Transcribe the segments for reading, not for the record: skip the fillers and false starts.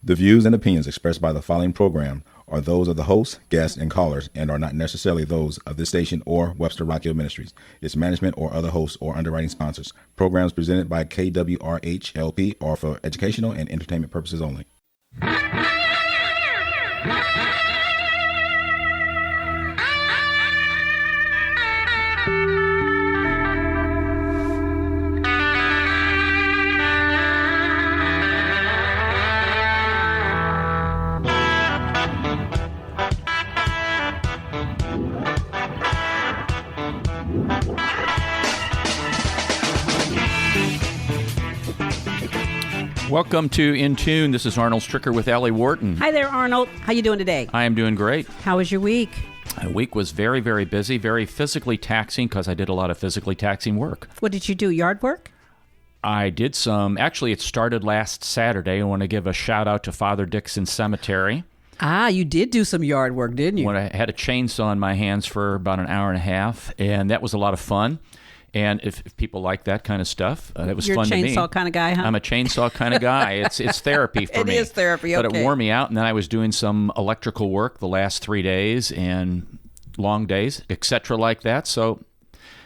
The views and opinions expressed by the following program are those of the host, guests, and callers and are not necessarily those of this station or Webster Rock Hill Ministries, its management, or other hosts or underwriting sponsors. Programs presented by KWRH-LP are for educational and entertainment purposes only. Welcome to In Tune. This is Arnold Stricker with Allie Wharton. Hi there, Arnold. How you doing today? I am doing great. How was your week? The week was very, very busy, very physically taxing because I did a lot of physically taxing work. What did you do, yard work? I did some. Actually, it started last Saturday. I want to give a shout out to Father Dixon Cemetery. Ah, you did do some yard work, didn't you? When I had a chainsaw in my hands for about an hour and a half, and that was a lot of fun. And if people like that kind of stuff, that was fun to me. You're a chainsaw kind of guy, huh? I'm a chainsaw kind of guy. It's therapy for me. It is therapy, okay. But it wore me out, and then I was doing some electrical work the last 3 days and long days, etc. like that. So.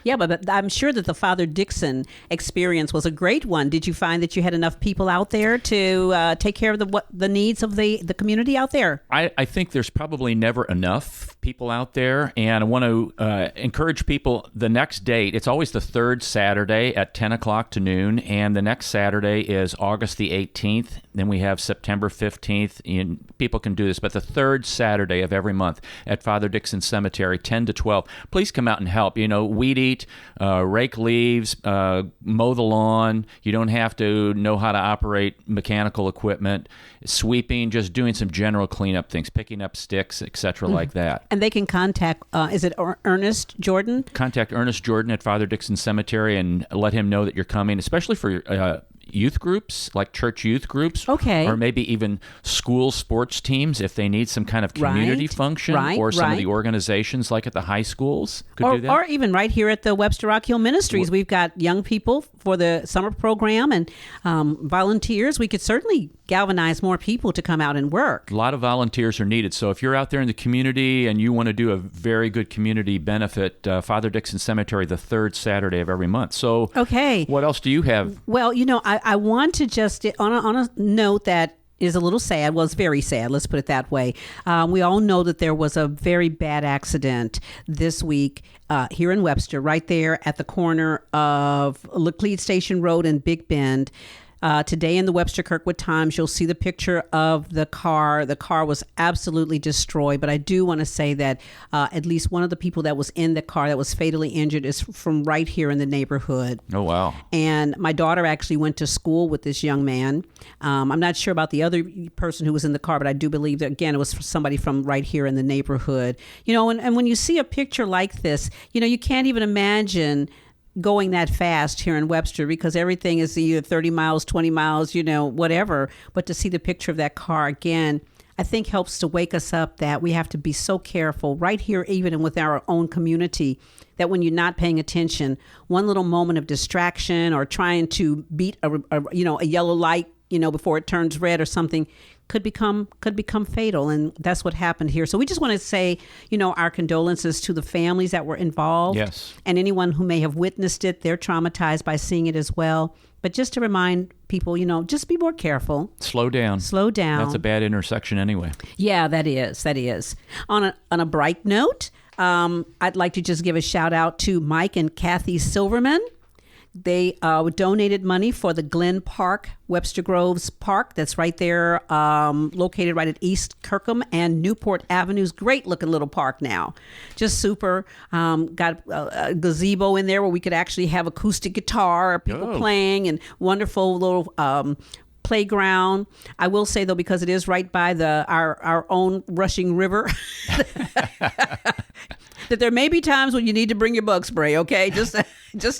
Yeah, but I'm sure that the Father Dixon experience was a great one. Did you find that you had enough people out there to take care of the needs of the community out there? I think there's probably never enough people out there, and I want to encourage people. The next date, it's always the third Saturday at 10 o'clock to noon, and the next Saturday is August the 18th. Then we have September 15th, and people can do this, but the third Saturday of every month at Father Dixon Cemetery, 10 to 12. Please come out and help. Weed eat, rake leaves, mow the lawn. You don't have to know how to operate mechanical equipment, sweeping, just doing some general cleanup things, picking up sticks, etc. like that. And they can contact, is it Ernest Jordan? Contact Ernest Jordan at Father Dixon Cemetery and let him know that you're coming, especially for youth groups, like church youth groups, okay, or maybe even school sports teams if they need some kind of community function, or some of the organizations like at the high schools could do that. Or even right here at the Webster Rock Hill Ministries, we've got young people for the summer program and volunteers. We could certainly galvanize more people to come out and work. A lot of volunteers are needed. So if you're out there in the community and you want to do a very good community benefit, Father Dixon Cemetery, the third Saturday of every month. So okay, what else do you have? Well, I want to just, on a note that is a little sad. Well, it's very sad. Let's put it that way. We all know that there was a very bad accident this week here in Webster, right there at the corner of Laclede Station Road and Big Bend. Today in the Webster Kirkwood Times, you'll see the picture of the car. The car was absolutely destroyed, but I do want to say that at least one of the people that was in the car that was fatally injured is from right here in the neighborhood. Oh, wow. And my daughter actually went to school with this young man. I'm not sure about the other person who was in the car, but I do believe that, again, it was somebody from right here in the neighborhood. And when you see a picture like this, you can't even imagine going that fast here in Webster because everything is either 30 miles, 20 miles, whatever. But to see the picture of that car again, I think helps to wake us up that we have to be so careful right here, even with our own community, that when you're not paying attention, one little moment of distraction or trying to beat a yellow light, before it turns red or something could become fatal. And that's what happened here. So we just want to say, our condolences to the families that were involved. Yes. And anyone who may have witnessed it. They're traumatized by seeing it as well. But just to remind people, just be more careful. Slow down. That's a bad intersection anyway. Yeah, that is. On a bright note, I'd like to just give a shout out to Mike and Kathy Silverman. They donated money for the Glen Park, Webster Groves Park. That's right there, located right at East Kirkham and Newport Avenues. Great looking little park now. Just super. Got a gazebo in there where we could actually have acoustic guitar or people playing, and wonderful little playground. I will say, though, because it is right by our own rushing river, that there may be times when you need to bring your bug spray, okay? Just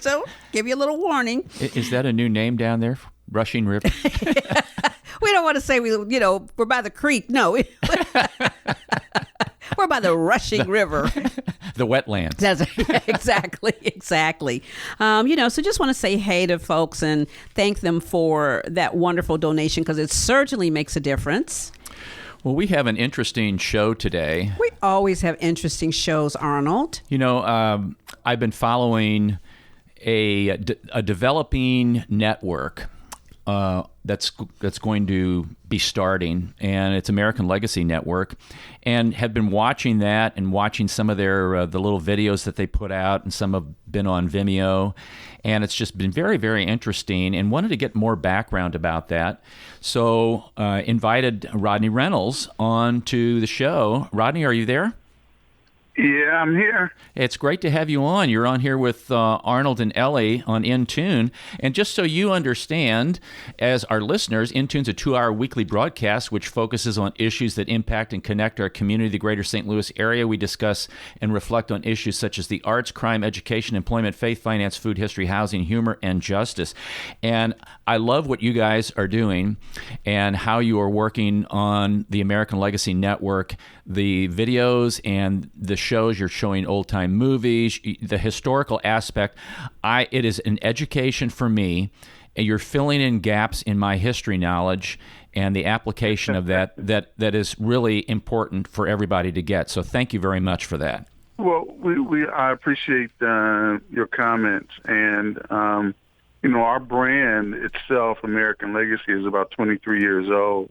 to give you a little warning. Is that a new name down there? Rushing River? We don't want to say we're by the creek. No. We're We're by the rushing river. The wetlands. Exactly. So just want to say hey to folks and thank them for that wonderful donation, because it certainly makes a difference. Well, we have an interesting show today. We always have interesting shows, Arnold. I've been following a developing network that's going to be starting, and it's American Legacy Network, and have been watching that and watching some of their the little videos that they put out, and some have been on Vimeo, and it's just been very, very interesting, and wanted to get more background about that. So invited Rodney Reynolds on to the show. Rodney, are you there? Yeah, I'm here. It's great to have you on. You're on here with Arnold and Ellie on Intune. And just so you understand, as our listeners, Intune's a 2-hour weekly broadcast which focuses on issues that impact and connect our community, the greater St. Louis area. We discuss and reflect on issues such as the arts, crime, education, employment, faith, finance, food, history, housing, humor, and justice. And I love what you guys are doing and how you are working on the American Legacy Network, the videos and the shows. You're showing old-time movies, the historical aspect. It is an education for me, and you're filling in gaps in my history knowledge and the application of that is really important for everybody to get. So thank you very much for that. Well, I appreciate your comments, and our brand itself, American Legacy, is about 23 years old.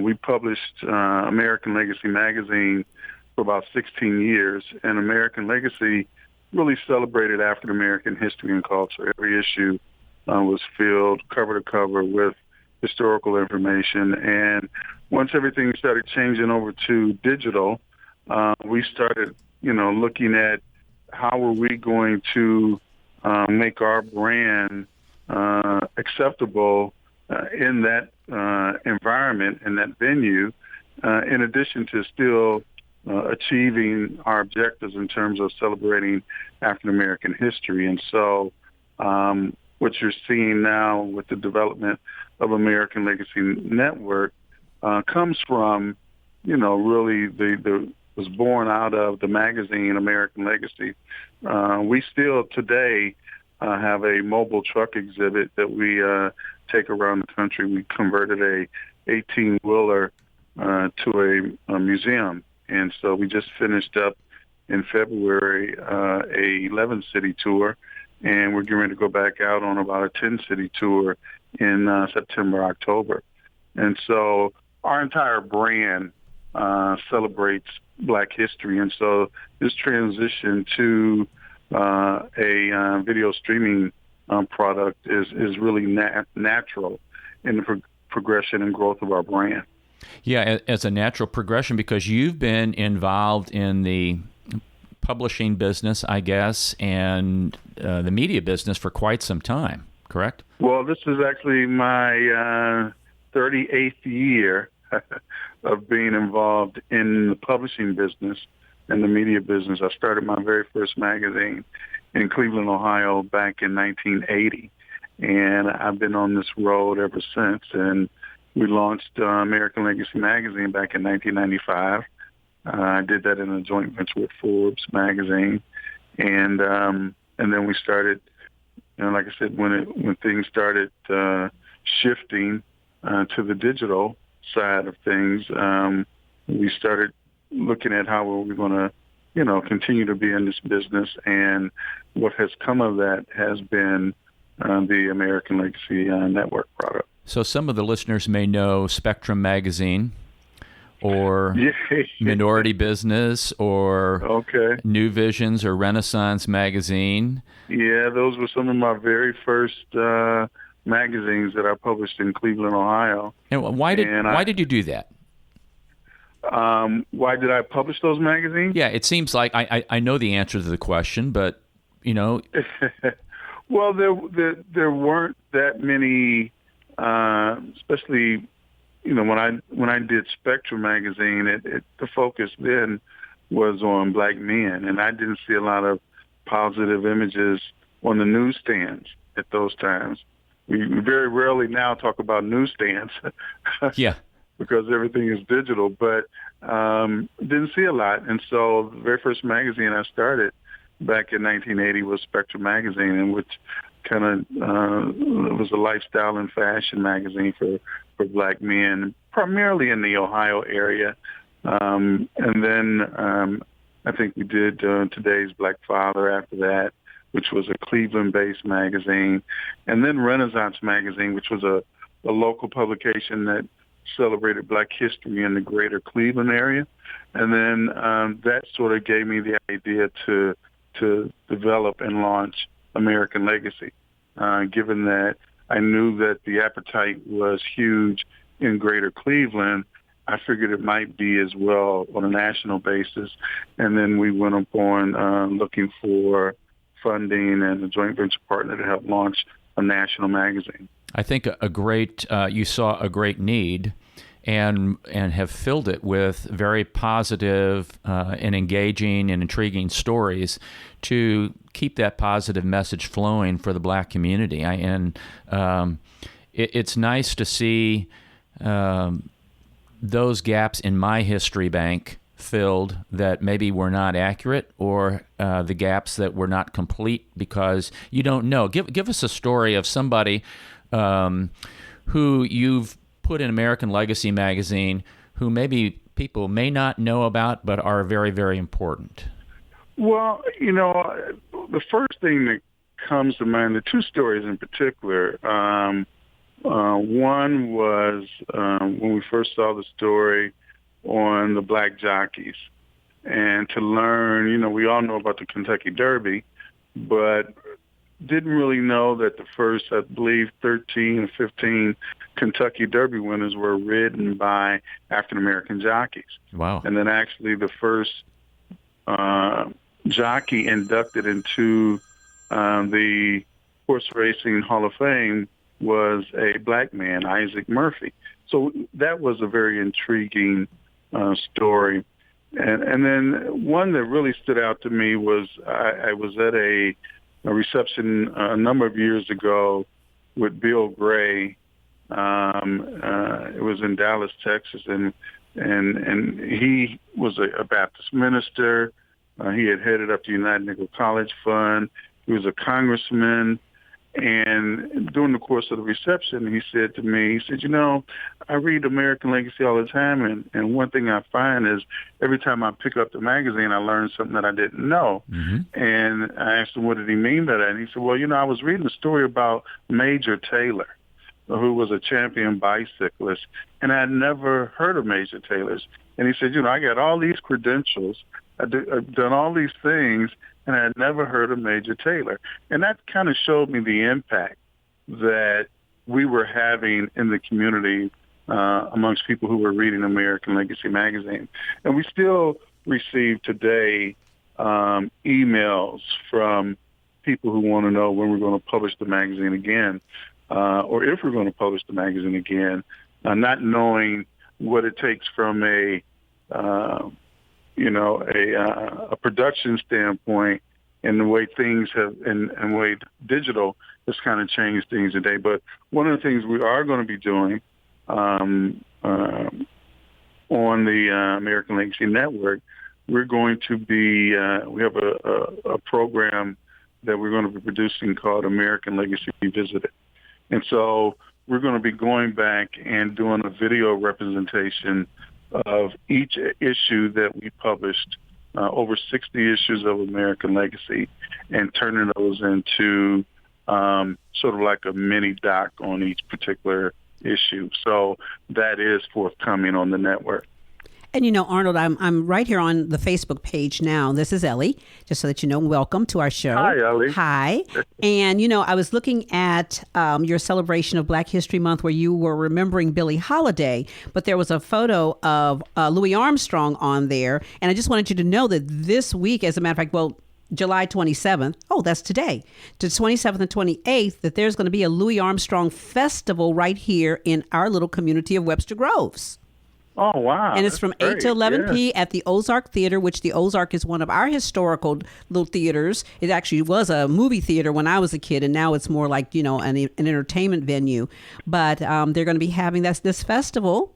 We published American Legacy magazine for about 16 years, and American Legacy really celebrated African American history and culture. Every issue was filled cover to cover with historical information, and once everything started changing over to digital, we started, looking at how were we going to make our brand acceptable in that environment, in that venue, in addition to still achieving our objectives in terms of celebrating African American history. And so what you're seeing now with the development of American Legacy Network comes from, really was born out of the magazine American Legacy. We still today have a mobile truck exhibit that we take around the country. We converted a 18-wheeler to a museum. And so we just finished up in February a 11-city tour, and we're getting ready to go back out on about a 10-city tour in September, October. And so our entire brand celebrates Black history. And so this transition to a video streaming product is really natural in the progression and growth of our brand. Yeah, as a natural progression, because you've been involved in the publishing business, I guess, and the media business for quite some time, correct? Well, this is actually my 38th year of being involved in the publishing business and the media business. I started my very first magazine in Cleveland, Ohio back in 1980, and I've been on this road ever since. And we launched American Legacy magazine back in 1995. I did that in a joint venture with Forbes magazine, and then we started. Like I said, when things started shifting to the digital side of things, we started looking at how were we going to, continue to be in this business, and what has come of that has been the American Legacy Network product. So some of the listeners may know Spectrum Magazine, or Minority Business, or New Visions, or Renaissance Magazine. Yeah, those were some of my very first magazines that I published in Cleveland, Ohio. And why did you do that? Why did I publish those magazines? Yeah, it seems like I know the answer to the question, but Well, there weren't that many, especially when I did Spectrum magazine. The focus then was on Black men, and I didn't see a lot of positive images on the newsstands at those times. We very rarely now talk about newsstands. Yeah. Because everything is digital. But didn't see a lot. And so the very first magazine I started back in 1980 was Spectrum Magazine, in which kind of was a lifestyle and fashion magazine for black men, primarily in the Ohio area. And then I think we did Today's Black Father after that, which was a Cleveland-based magazine. And then Renaissance Magazine, which was a local publication that celebrated black history in the greater Cleveland area. And then that sort of gave me the idea to develop and launch American Legacy, given that I knew that the appetite was huge in greater Cleveland. I figured it might be as well on a national basis. And then we went upon looking for funding and a joint venture partner to help launch a national magazine. I think you saw a great need and have filled it with very positive and engaging and intriguing stories to keep that positive message flowing for the black community. It's nice to see those gaps in my history bank filled that maybe were not accurate, or the gaps that were not complete because you don't know. Give us a story of somebody who you've put in American Legacy magazine who maybe people may not know about but are very, very important. Well, the first thing that comes to mind, the two stories in particular, one was when we first saw the story on the black jockeys, and to learn, we all know about the Kentucky Derby, but didn't really know that the first, I believe, 13 or 15 Kentucky Derby winners were ridden by African-American jockeys. Wow. And then actually the first jockey inducted into the Horse Racing Hall of Fame was a black man, Isaac Murphy. So that was a very intriguing story. And then one that really stood out to me was I was at a reception a number of years ago with Bill Gray. It was in Dallas, Texas, and he was a Baptist minister. He had headed up the United Negro College Fund. He was a congressman. And during the course of the reception, he said to me, I read American Legacy all the time, and one thing I find is every time I pick up the magazine, I learn something that I didn't know. Mm-hmm. And I asked him, what did he mean by that? And he said, well, I was reading a story about Major Taylor, who was a champion bicyclist, and I had never heard of Major Taylor's. And he said, I got all these credentials, I've done all these things, and I had never heard of Major Taylor. And that kind of showed me the impact that we were having in the community amongst people who were reading American Legacy magazine. And we still receive today emails from people who want to know when we're going to publish the magazine again, or if we're going to publish the magazine again, not knowing what it takes from a production standpoint, and the way things have, and the way digital has kind of changed things today. But one of the things we are going to be doing on the American Legacy Network, we're going to be, we have a program that we're going to be producing called American Legacy Revisited. And so we're going to be going back and doing a video representation of each issue that we published, over 60 issues of American Legacy, and turning those into sort of like a mini doc on each particular issue. So that is forthcoming on the network. And Arnold, I'm right here on the Facebook page now. This is Ellie, just so that you know. Welcome to our show. Hi, Ellie. Hi. And I was looking at your celebration of Black History Month, where you were remembering Billie Holiday, but there was a photo of Louis Armstrong on there, and I just wanted you to know that this week, as a matter of fact, July 27th, that's today, to 27th and 28th, that there's going to be a Louis Armstrong festival right here in our little community of Webster Groves. Oh, wow. And it's from 8 to 11 p. at the Ozark Theater, which the Ozark is one of our historical little theaters. It actually was a movie theater when I was a kid, and now it's more like, an entertainment venue. But they're going to be having this festival.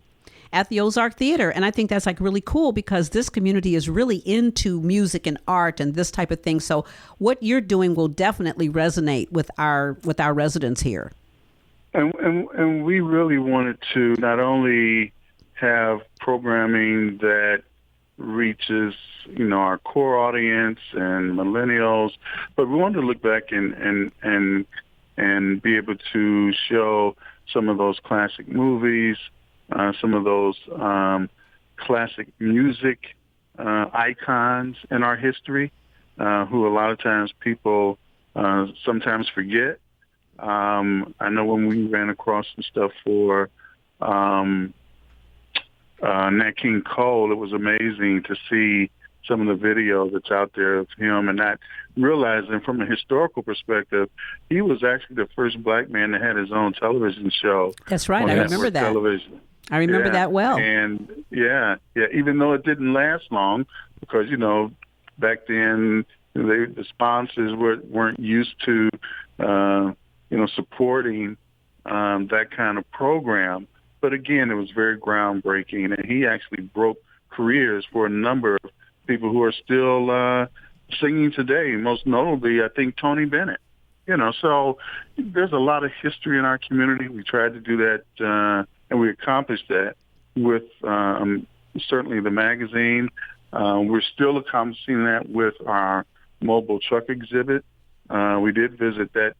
at the Ozark Theater. And I think that's like really cool because this community is really into music and art and this type of thing. So what you're doing will definitely resonate with our residents here. And we really wanted to not only have programming that reaches, our core audience and millennials, but we wanted to look back and be able to show some of those classic movies, some of those classic music icons in our history, who a lot of times people sometimes forget. I know when we ran across some stuff for Nat King Cole, it was amazing to see some of the video that's out there of him and not realizing from a historical perspective, he was actually the first black man that had his own television show. That's right. I remember that. Television. I remember that well. And even though it didn't last long because, back then the sponsors weren't used to, supporting that kind of program. But again, it was very groundbreaking, and he actually broke careers for a number of people who are still singing today, most notably, I think, Tony Bennett. So there's a lot of history in our community. We tried to do that, and we accomplished that with certainly the magazine. We're still accomplishing that with our mobile truck exhibit. We did visit the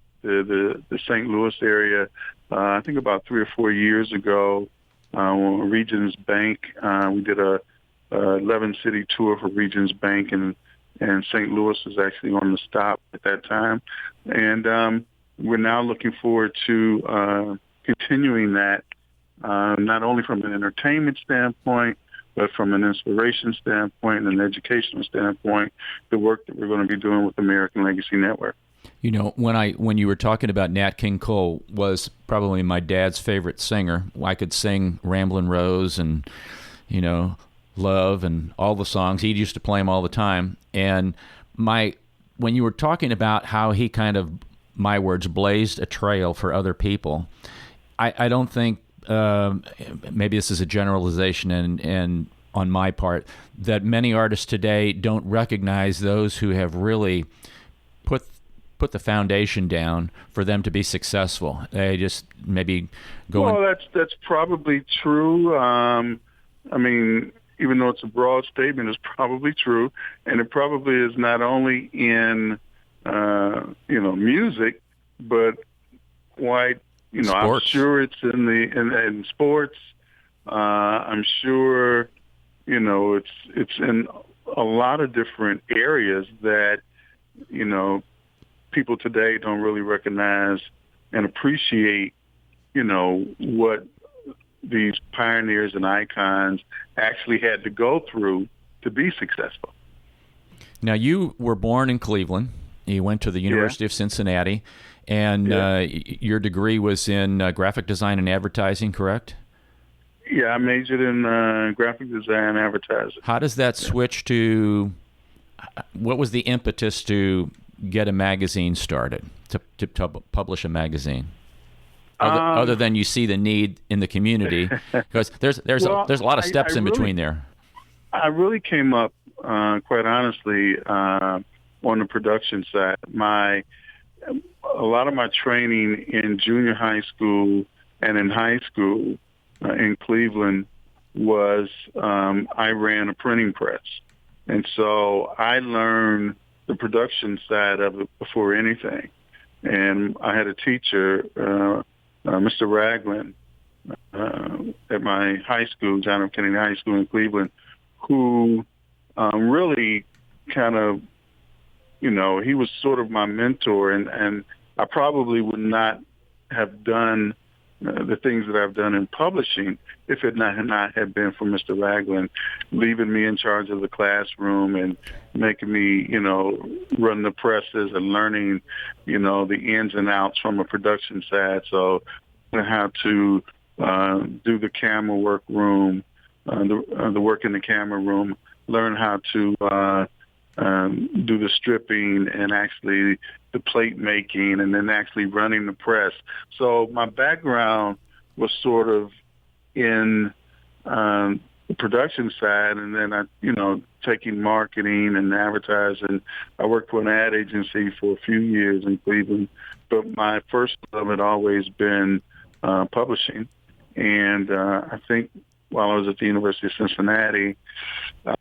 St. Louis area, I think about 3 or 4 years ago, Regions Bank. We did a 11-city tour for Regions Bank, and St. Louis was actually on the stop at that time. And we're now looking forward to continuing that, not only from an entertainment standpoint, but from an inspiration standpoint and an educational standpoint, the work that we're going to be doing with American Legacy Network. When you were talking about Nat King Cole, was probably my dad's favorite singer. I could sing Ramblin' Rose and, Love and all the songs. He used to play them all the time. And when you were talking about how he kind of, my words, blazed a trail for other people, I don't think, maybe this is a generalization and on my part, that many artists today don't recognize those who have really put the foundation down for them to be successful. They just maybe go. Well, that's probably true. Even though it's a broad statement, it's probably true, and it probably is not only in music, but quite sports. I'm sure it's in sports. I'm sure it's in a lot of different areas that people today don't really recognize and appreciate, what these pioneers and icons actually had to go through to be successful. Now, you were born in Cleveland. You went to the University of Cincinnati, and your degree was in graphic design and advertising, correct? Yeah, I majored in graphic design and advertising. How does that switch to, what was the impetus to get a magazine started, to publish a magazine? Other than you see the need in the community, because there's a lot of steps in between there. I really came up, quite honestly, on the production side. A lot of my training in junior high school and in high school in Cleveland was I ran a printing press, and so I learned the production side of it before anything. And I had a teacher, Mr. Ragland, at my high school, John F. Kennedy High School in Cleveland, who really kind of, he was sort of my mentor, and I probably would not have done the things that I've done in publishing if it not had been for Mr. Ragland leaving me in charge of the classroom and making me, run the presses and learning, the ins and outs from a production side. So how to do the camera work room, the work in the camera room, learn how to do the stripping and actually the plate making and then actually running the press. So my background was sort of in the production side, and then taking marketing and advertising. I worked for an ad agency for a few years in Cleveland, but my first love had always been publishing. And I think while I was at the University of Cincinnati, I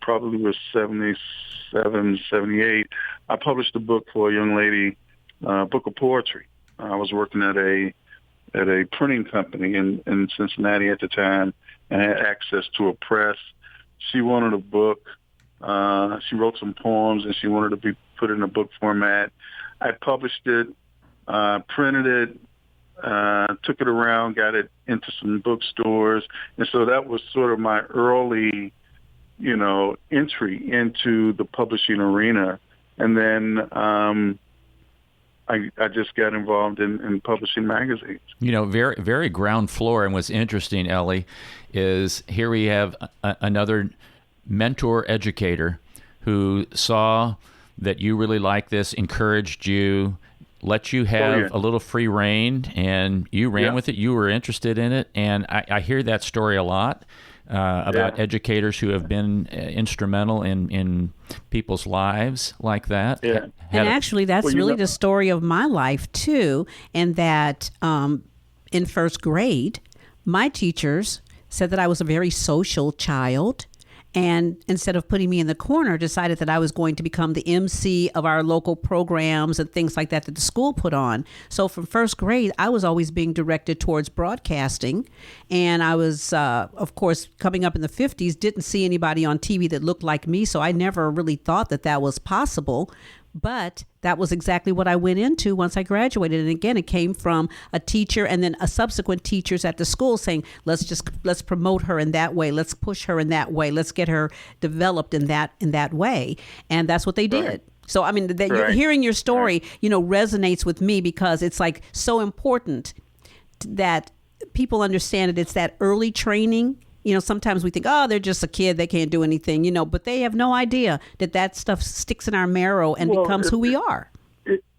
probably was 77, 78, I published a book for a young lady, book of poetry. I was working at a printing company in Cincinnati at the time, and had access to a press. She wanted a book. She wrote some poems, and she wanted to be put in a book format. I published it, printed it, took it around, got it into some bookstores, and so that was sort of my early, entry into the publishing arena. And then I just got involved in publishing magazines. Very, very ground floor. And what's interesting, Ellie, is here we have another mentor educator who saw that you really like this, encouraged you, let you have a little free reign, and you ran with it. You were interested in it. And I hear that story a lot. About educators who have been instrumental in people's lives like that. Yeah. And actually, that's really the story of my life, too, in that in first grade, my teachers said that I was a very social child. And instead of putting me in the corner, decided that I was going to become the MC of our local programs and things like that the school put on. So from first grade, I was always being directed towards broadcasting. And I was, of course, coming up in the 50s, didn't see anybody on TV that looked like me. So I never really thought that that was possible. But that was exactly what I went into once I graduated. And again, it came from a teacher and then a subsequent teachers at the school saying, let's promote her in that way. Let's push her in that way. Let's get her developed in that way. And that's what they did. Right. So, I mean, you're hearing your story, resonates with me because it's like so important that people understand that it's that early training. Sometimes we think, oh, they're just a kid, they can't do anything, but they have no idea that stuff sticks in our marrow and becomes who we are.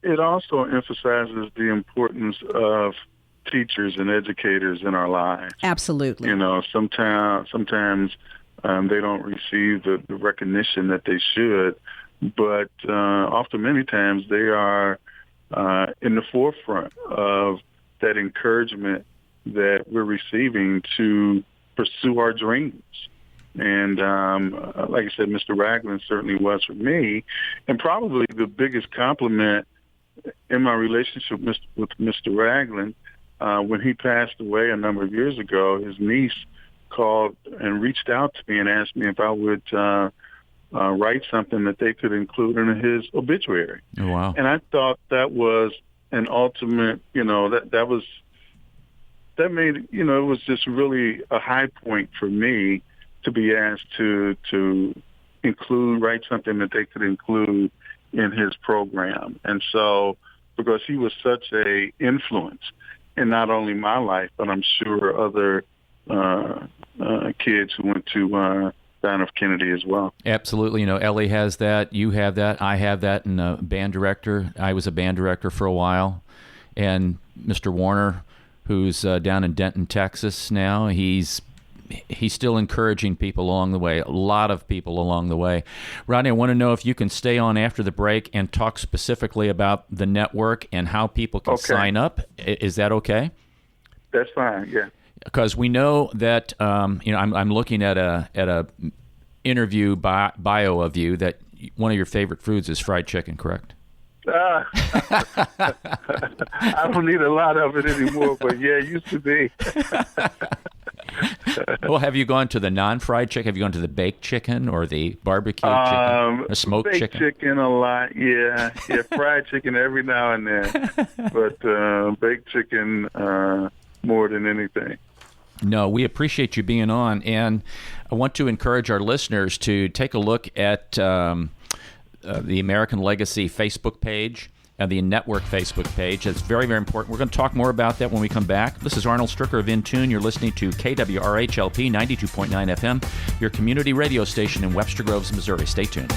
It also emphasizes the importance of teachers and educators in our lives. Absolutely. Sometimes they don't receive the recognition that they should, but often many times they are in the forefront of that encouragement that we're receiving to pursue our dreams. And like I said, Mr. Ragland certainly was for me. And probably the biggest compliment in my relationship with Mr. Ragland, when he passed away a number of years ago, his niece called and reached out to me and asked me if I would write something that they could include in his obituary. Oh, wow. And I thought that was an ultimate, that made, it was just really a high point for me to be asked to write something that they could include in his program. And so, because he was such a influence in not only my life, but I'm sure other kids who went to John F. Kennedy as well. Absolutely. Ellie has that, you have that, I have that, and a band director. I was a band director for a while. And Mr. Warner, who's down in Denton, Texas now, he's still encouraging people along the way, a lot of people along the way. Rodney, I want to know if you can stay on after the break and talk specifically about the network and how people can sign up. Is that okay? That's fine, yeah. Because we know that, I'm looking at a interview bio of you that one of your favorite foods is fried chicken, correct? I don't need a lot of it anymore, but yeah, it used to be. Well, have you gone to the non-fried chicken? Have you gone to the baked chicken or the barbecue chicken, or smoked baked chicken? Chicken a lot, yeah. Fried chicken every now and then, but baked chicken more than anything. No, we appreciate you being on, and I want to encourage our listeners to take a look at the American Legacy Facebook page and the network Facebook page. That's very, very important. We're going to talk more about that when we come back. This is Arnold Stricker of In Tune. You're listening to KWRHLP 92.9 FM, your community radio station in Webster Groves, Missouri. Stay tuned.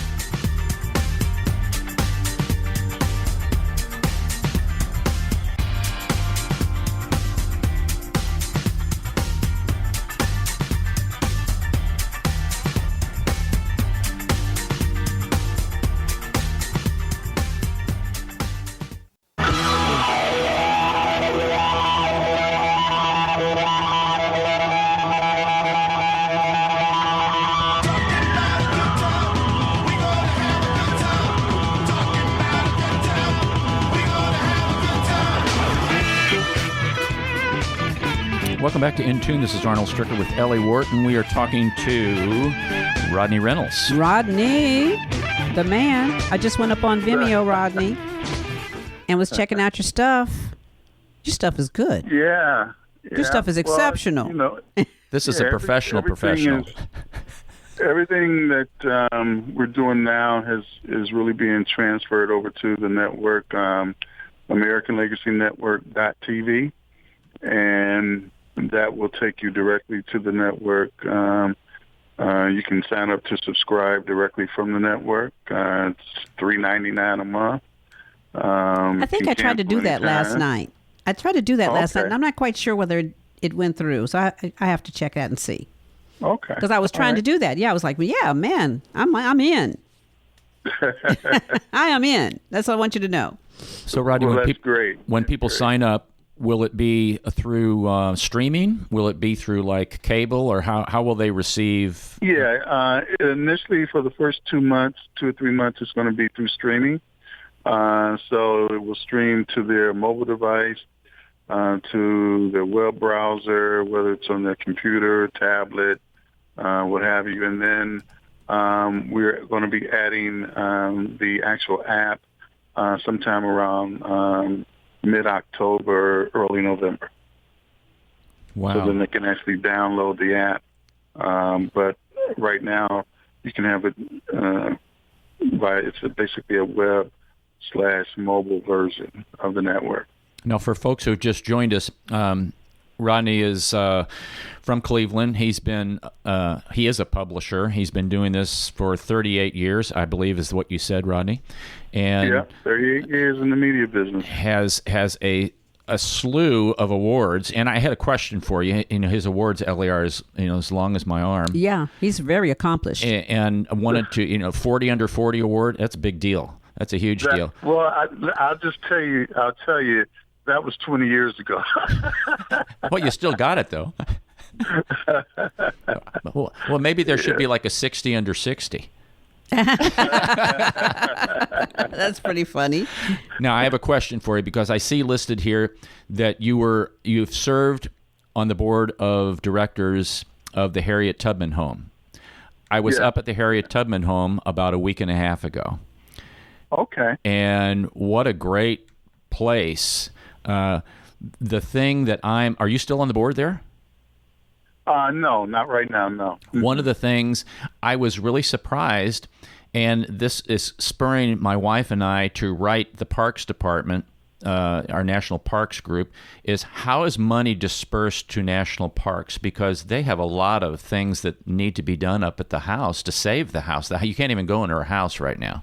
Welcome back to In Tune. This is Arnold Stricker with Ellie Wharton. We are talking to Rodney Reynolds. Rodney, the man. I just went up on Vimeo, Rodney, and was checking out your stuff. Your stuff is good. Yeah. Your stuff is exceptional. Well, This is a professional. Everything that we're doing now is really being transferred over to the network, American Legacy Network.tv, and that will take you directly to the network. You can sign up to subscribe directly from the network. It's $3.99 a month. I think I tried to do that last night. And I'm not quite sure whether it went through, so I have to check that and see. Okay. Because I was trying to do that. Yeah, I was like, well, yeah, man, I'm in. I am in. That's what I want you to know. So, Rodney, when people sign up, will it be through streaming? Will it be through like cable, or how will they receive? Yeah, initially for the first 2 or 3 months, it's going to be through streaming. So it will stream to their mobile device, to their web browser, whether it's on their computer, tablet, what have you. And then we're going to be adding the actual app sometime around mid-October, early November. Wow. So then they can actually download the app. But right now, you can have it it's basically a web/mobile version of the network. Now, for folks who just joined us, Rodney is from Cleveland. He is a publisher. He's been doing this for 38 years, I believe, is what you said, Rodney. And yeah, 38 years in the media business. Has a slew of awards. And I had a question for you. His awards, Ellie, are as long as my arm. Yeah, he's very accomplished. And I wanted to, 40 under 40 award. That's a big deal. That's a huge deal. Well, I'll tell you, that was 20 years ago. Well, you still got it, though. Well, maybe there should be like a 60 under 60. That's pretty funny. Now, I have a question for you, because I see listed here that you've served on the board of directors of the Harriet Tubman Home. I was up at the Harriet Tubman Home about a week and a half ago. Okay. And what a great place. The thing that are you still on the board there? No, not right now, no. One of the things I was really surprised, and this is spurring my wife and I to write the Parks Department, our National Parks Group, is how is money dispersed to national parks? Because they have a lot of things that need to be done up at the house to save the house. You can't even go into her house right now.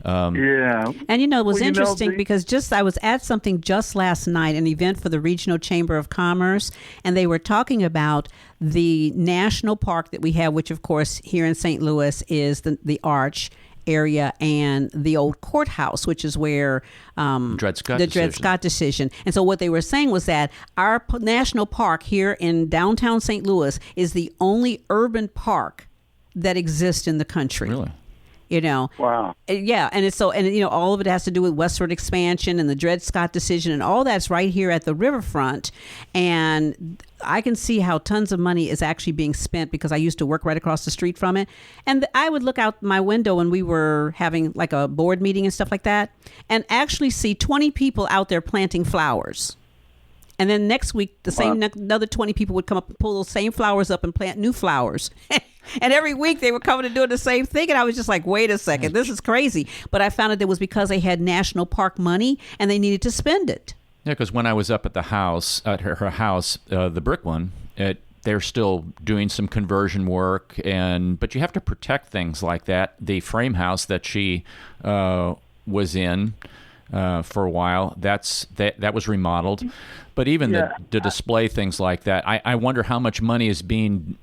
Yeah. And it was interesting because I was at something just last night, an event for the Regional Chamber of Commerce, and they were talking about the national park that we have, which of course here in St. Louis is the Arch area and the old courthouse, which is where Dred Scott decision. And so what they were saying was that our national park here in downtown St. Louis is the only urban park that exists in the country. Really? Wow. Yeah, and it's all of it has to do with westward expansion and the Dred Scott decision, and all that's right here at the riverfront. And I can see how tons of money is actually being spent because I used to work right across the street from it. And I would look out my window when we were having like a board meeting and stuff like that, and actually see 20 people out there planting flowers. And then next week, another 20 people would come up and pull those same flowers up and plant new flowers. And every week they were coming and doing the same thing. And I was just like, wait a second, this is crazy. But I found out it was because they had national park money and they needed to spend it. Yeah, because when I was up at the house, at her house, the brick one, they're still doing some conversion work, but you have to protect things like that. The frame house that she was in for a while, that was remodeled. But even the display things like that, I wonder how much money is being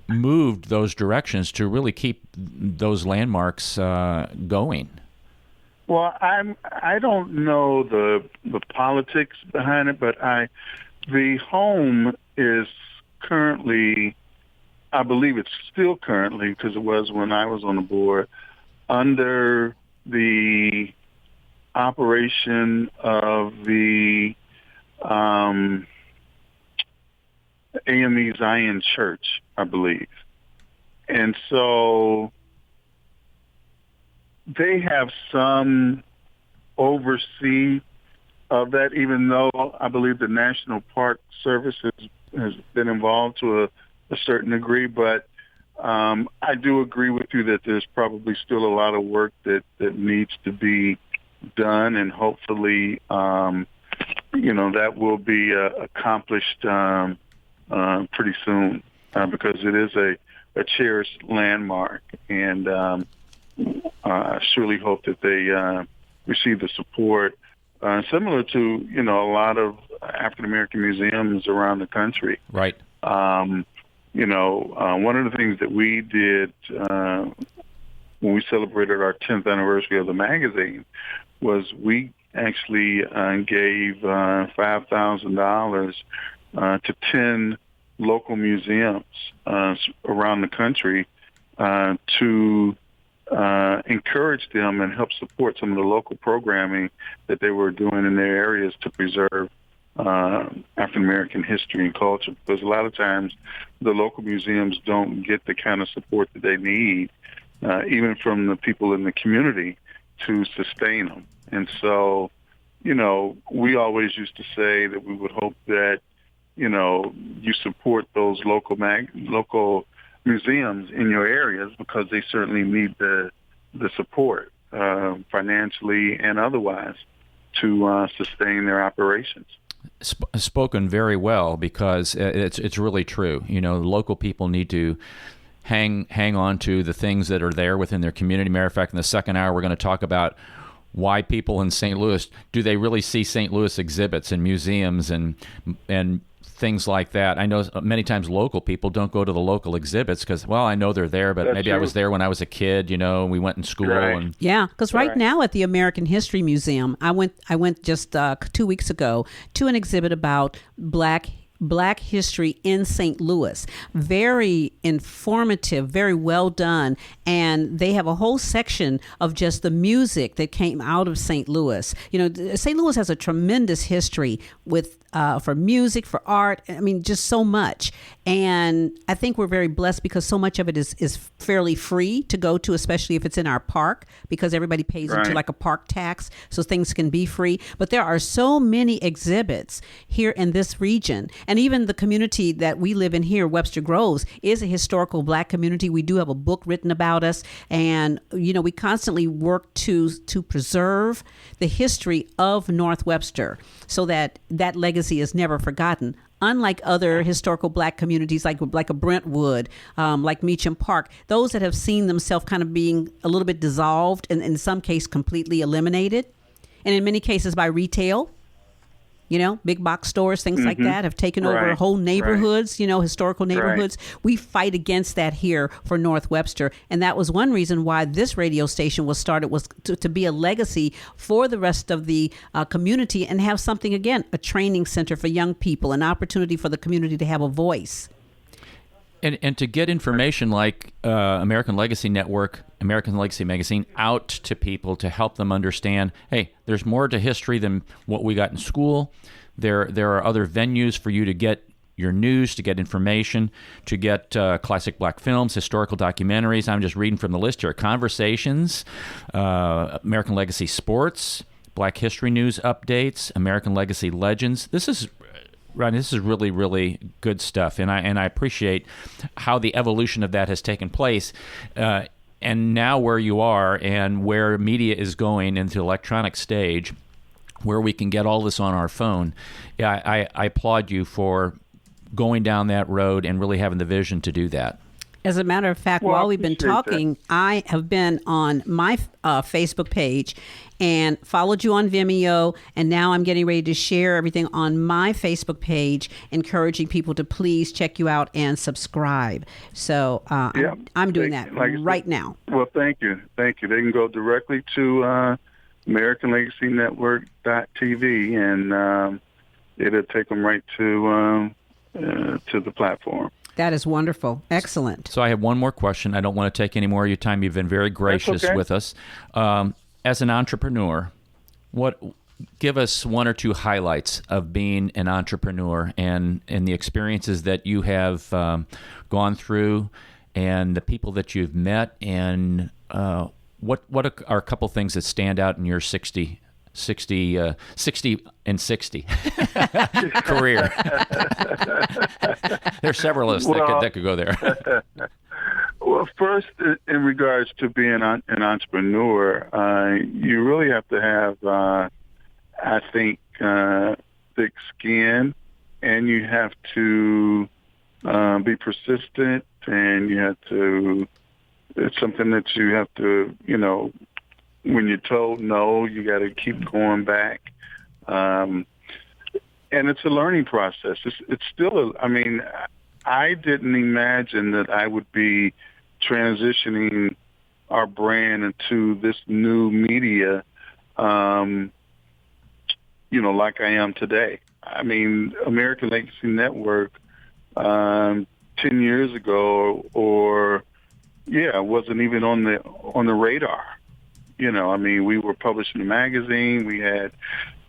moved those directions to really keep those landmarks going. Well, I don't know the politics behind it, but the home is currently, I believe it's still currently, because it was when I was on the board, under the operation of the AME Zion Church, I believe. And so they have some oversee of that, even though I believe the National Park Service has been involved to a certain degree. But I do agree with you that there's probably still a lot of work that needs to be done, and hopefully, that will be accomplished pretty soon because it is a cherished landmark, and I surely hope that they receive the support similar to a lot of African American museums around the country. Right. One of the things that we did when we celebrated our 10th anniversary of the magazine was we actually gave $5,000 to 10 local museums around the country to encourage them and help support some of the local programming that they were doing in their areas to preserve African American history and culture, because a lot of times the local museums don't get the kind of support that they need, even from the people in the community, to sustain them. And so, we always used to say that we would hope that, you support those local museums in your areas, because they certainly need the support financially and otherwise to sustain their operations. Spoken very well, because it's really true. Local people need to hang on to the things that are there within their community. Matter of fact, in the second hour, we're going to talk about why people in St. Louis, do they really see St. Louis exhibits and museums and things like that. I know many times local people don't go to the local exhibits because, I know they're there, but maybe true. I was there when I was a kid, we went in school. Right. And yeah, because right now at the American History Museum, I went just 2 weeks ago to an exhibit about Black history in St. Louis. Very informative, very well done. And they have a whole section of just the music that came out of St. Louis. St. Louis has a tremendous history with for music, for art. I mean, just so much. And I think we're very blessed because so much of it is fairly free to go to, especially if it's in our park, because everybody pays right. into like a park tax, so things can be free. But there are so many exhibits here in this region. And even the community that we live in here, Webster Groves, is a historical Black community. We do have a book written about us. And, we constantly work to preserve the history of North Webster so that legacy is never forgotten. Unlike other historical Black communities like a Brentwood, like Meacham Park, those that have seen themselves kind of being a little bit dissolved and in some cases completely eliminated. And in many cases by retail, big box stores, things like that have taken over whole neighborhoods, historical neighborhoods. Right. We fight against that here for North Webster. And that was one reason why this radio station was started, was to be a legacy for the rest of the community and have something, again, a training center for young people, an opportunity for the community to have a voice. And to get information like American Legacy Network, American Legacy Magazine out to people to help them understand, hey, there's more to history than what we got in school. There are other venues for you to get your news, to get information, to get classic Black films, historical documentaries. I'm just reading from the list here. Conversations, American Legacy Sports, Black History News updates, American Legacy Legends. This is really, really good stuff, and I appreciate how the evolution of that has taken place, and now where you are and where media is going into the electronic stage, where we can get all this on our phone. I applaud you for going down that road and really having the vision to do that. As a matter of fact, while we've been talking, I have been on my Facebook page and followed you on Vimeo, and now I'm getting ready to share everything on my Facebook page, encouraging people to please check you out and subscribe. So I'm doing that right now. Well, thank you. They can go directly to AmericanLegacyNetwork.tv, and it'll take them right to the platform. That is wonderful. Excellent. So I have one more question. I don't want to take any more of your time. You've been very gracious with us. As an entrepreneur, what give us one or two highlights of being an entrepreneur and the experiences that you have gone through and the people that you've met, and what are a couple things that stand out in your 60 and 60 career? There's several of us that could go there. Well, first, in regards to being an entrepreneur, you really have to have, I think, thick skin, and you have to be persistent, and you have to, it's something that you have to, when you're told no, you got to keep going back. And it's a learning process. It's still, I didn't imagine that I would be transitioning our brand into this new media, like I am today. American Legacy Network, 10 years ago, wasn't even on the radar. We were publishing a magazine. We had,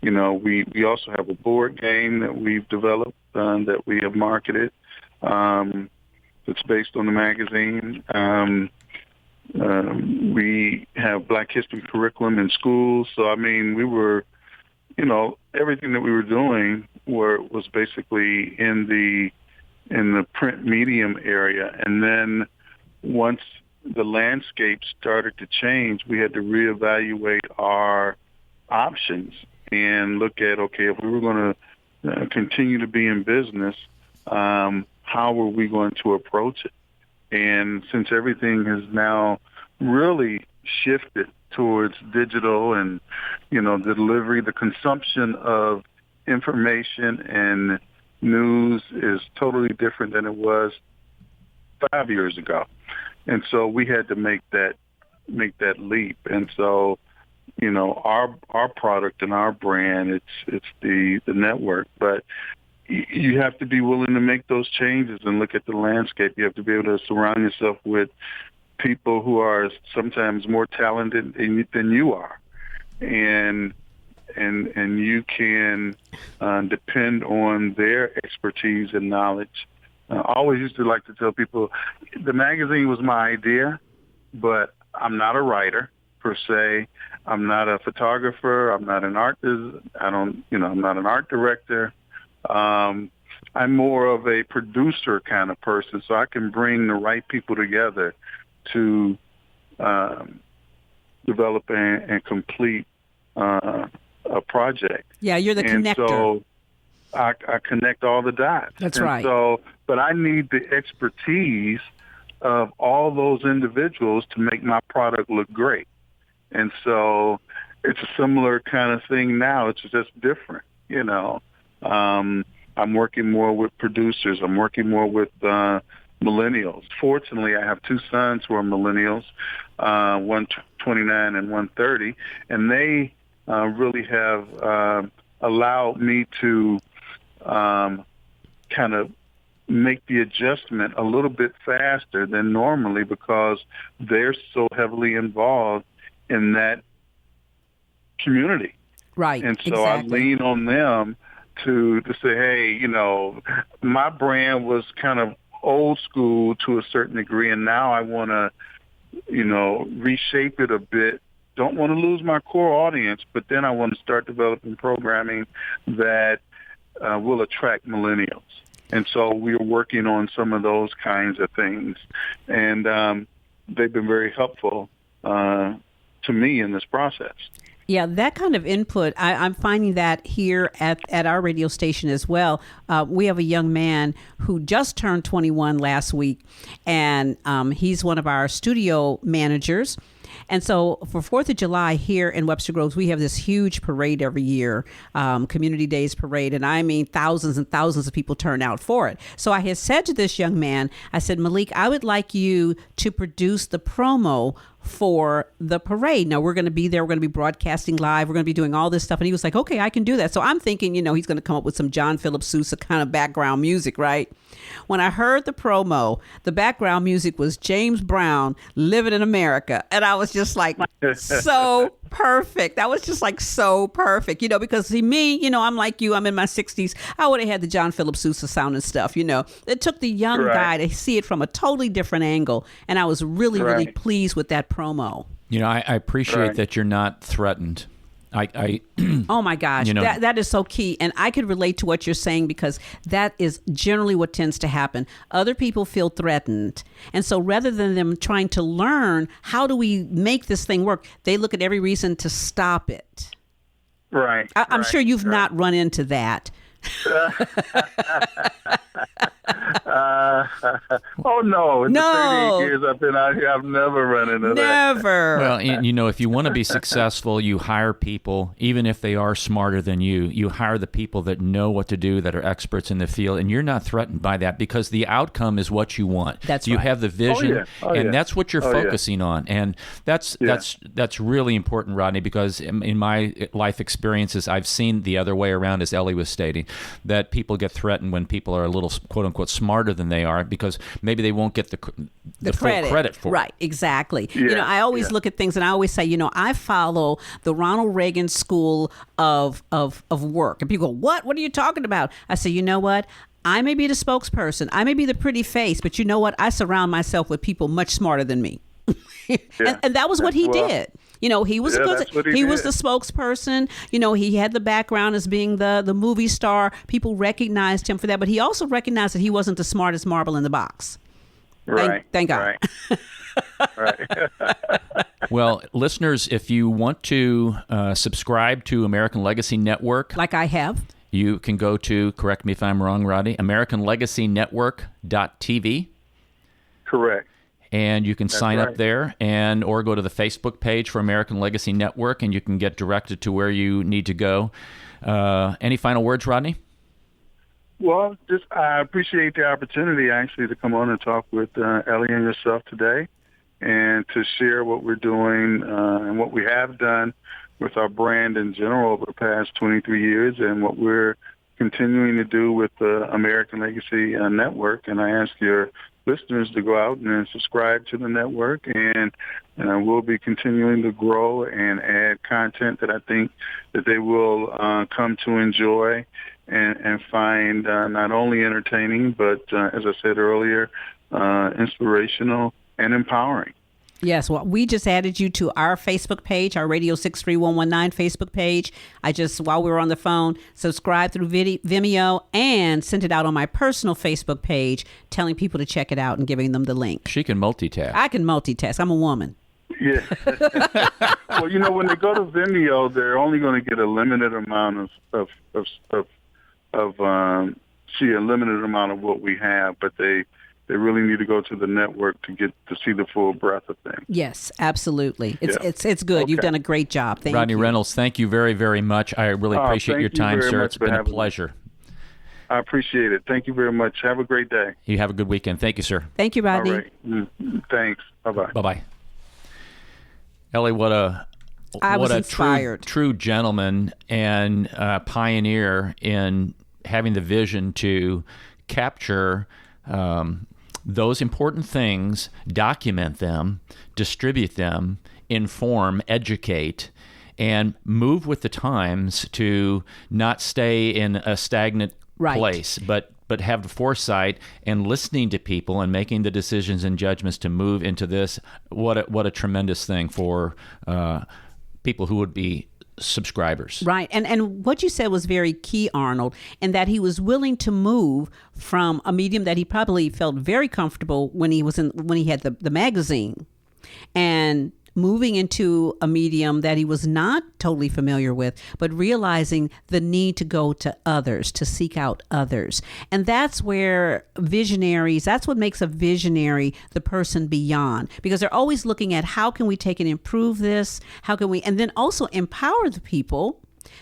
we also have a board game that we've developed that we have marketed. It's based on the magazine. We have Black History curriculum in schools. So, we were, everything that we were doing was basically in the print medium area. And then once the landscape started to change, we had to reevaluate our options and look at, okay, if we were going to continue to be in business, how were we going to approach it? And since everything has now really shifted towards digital and, the delivery, the consumption of information and news is totally different than it was 5 years ago. And so we had to make that leap. And so, our product and our brand, it's the network, but you have to be willing to make those changes and look at the landscape. You have to be able to surround yourself with people who are sometimes more talented than you are, and you can depend on their expertise and knowledge. I always used to like to tell people the magazine was my idea, but I'm not a writer per se. I'm not a photographer. I'm not an artist. I'm not an art director. I'm more of a producer kind of person, so I can bring the right people together to develop and complete a project. Yeah, you're the connector. So I connect all the dots. That's and right. So, but I need the expertise of all those individuals to make my product look great. And so it's a similar kind of thing now. It's just different, I'm working more with producers. I'm working more with millennials. Fortunately, I have two sons who are millennials, one 29 and one 30, and they really have allowed me to kind of make the adjustment a little bit faster than normally because they're so heavily involved in that community. Right. And so exactly. I lean on them to say, hey, my brand was kind of old school to a certain degree, and now I want to, reshape it a bit. Don't want to lose my core audience, but then I want to start developing programming that will attract millennials. And so we are working on some of those kinds of things, and they've been very helpful to me in this process. Yeah, that kind of input, I'm finding that here at our radio station as well. We have a young man who just turned 21 last week, and he's one of our studio managers. And so for 4th of July here in Webster Groves, we have this huge parade every year, Community Days parade. And thousands and thousands of people turn out for it. So I had said to this young man, I said, Malik, I would like you to produce the promo for the parade. Now we're going to be there. We're going to be broadcasting live. We're going to be doing all this stuff. And he was like, okay, I can do that. So I'm thinking, he's going to come up with some John Philip Sousa kind of background music, right? When I heard the promo, the background music was James Brown, Living in America. And I was just like, so perfect. That was just like so perfect, because see me, I'm like you, I'm in my 60s. I would have had the John Philip Sousa sound and stuff, It took the young guy to see it from a totally different angle. And I was really, really pleased with that promo. I appreciate that you're not threatened. Oh my gosh, that is so key. And I could relate to what you're saying because that is generally what tends to happen. Other people feel threatened. And so rather than them trying to learn, how do we make this thing work? They look at every reason to stop it. Right. I'm sure you've not run into that. Oh no! In the 38 years I've been out here, I've never run into that. Never. Well, if you want to be successful, you hire people, even if they are smarter than you. You hire the people that know what to do, that are experts in the field, and you're not threatened by that because the outcome is what you want. That's you right. have the vision, and that's what you're focusing on, and that's really important, Rodney. Because in my life experiences, I've seen the other way around, as Ellie was stating, that people get threatened when people are a little quote unquote smarter than they are because maybe they won't get the full credit for it. Right, exactly. Yeah, I always look at things and I always say, I follow the Ronald Reagan School of work. And people go, what? What are you talking about? I say, you know what? I may be the spokesperson. I may be the pretty face, but you know what? I surround myself with people much smarter than me. And that was what he did. He was he was the spokesperson. He had the background as being the movie star. People recognized him for that, but he also recognized that he wasn't the smartest marble in the box. Right. Thank God. Right. Well, listeners, if you want to subscribe to American Legacy Network, Like I have. you can go to, correct me if I'm wrong, Rodney, AmericanLegacyNetwork.tv. Correct. And you can sign up there or go to the Facebook page for American Legacy Network, and you can get directed to where you need to go. Any final words, Rodney? Well, I appreciate the opportunity actually to come on and talk with Ellie and yourself today and to share what we're doing and what we have done with our brand in general over the past 23 years and what we're continuing to do with the American Legacy Network. And I ask your listeners to go out and subscribe to the network, and we'll be continuing to grow and add content that I think that they will come to enjoy and find not only entertaining, but as I said earlier, inspirational and empowering. Yes, well, we just added you to our Facebook page, our Radio 63119 Facebook page. I just, while we were on the phone, subscribed through Vimeo and sent it out on my personal Facebook page, telling people to check it out and giving them the link. She can multitask. I can multitask. I'm a woman. Yeah. Well, when they go to Vimeo, they're only going to get a limited amount of see a limited amount of what we have, but they really need to go to the network to see the full breadth of things. Yes, absolutely. It's good. Okay. You've done a great job. Thank Rodney you. Reynolds, thank you very, very much. I really appreciate your time, sir. It's been a having pleasure. I appreciate it. Thank you very much. Have a great day. You have a good weekend. Thank you, sir. Thank you, Rodney. All right. Thanks. Bye-bye. Bye-bye. Ellie, what a true gentleman and pioneer in having the vision to capture those important things, document them, distribute them, inform, educate, and move with the times to not stay in a stagnant place, but have the foresight and listening to people and making the decisions and judgments to move into this. What a tremendous thing for people who would be subscribers. Right. And what you said was very key, Arnold, and that he was willing to move from a medium that he probably felt very comfortable when he had the magazine, and moving into a medium that he was not totally familiar with, but realizing the need to go to others, to seek out others. And that's where that's what makes a visionary the person beyond, because they're always looking at how can we take and improve this? How can we, and then also empower the people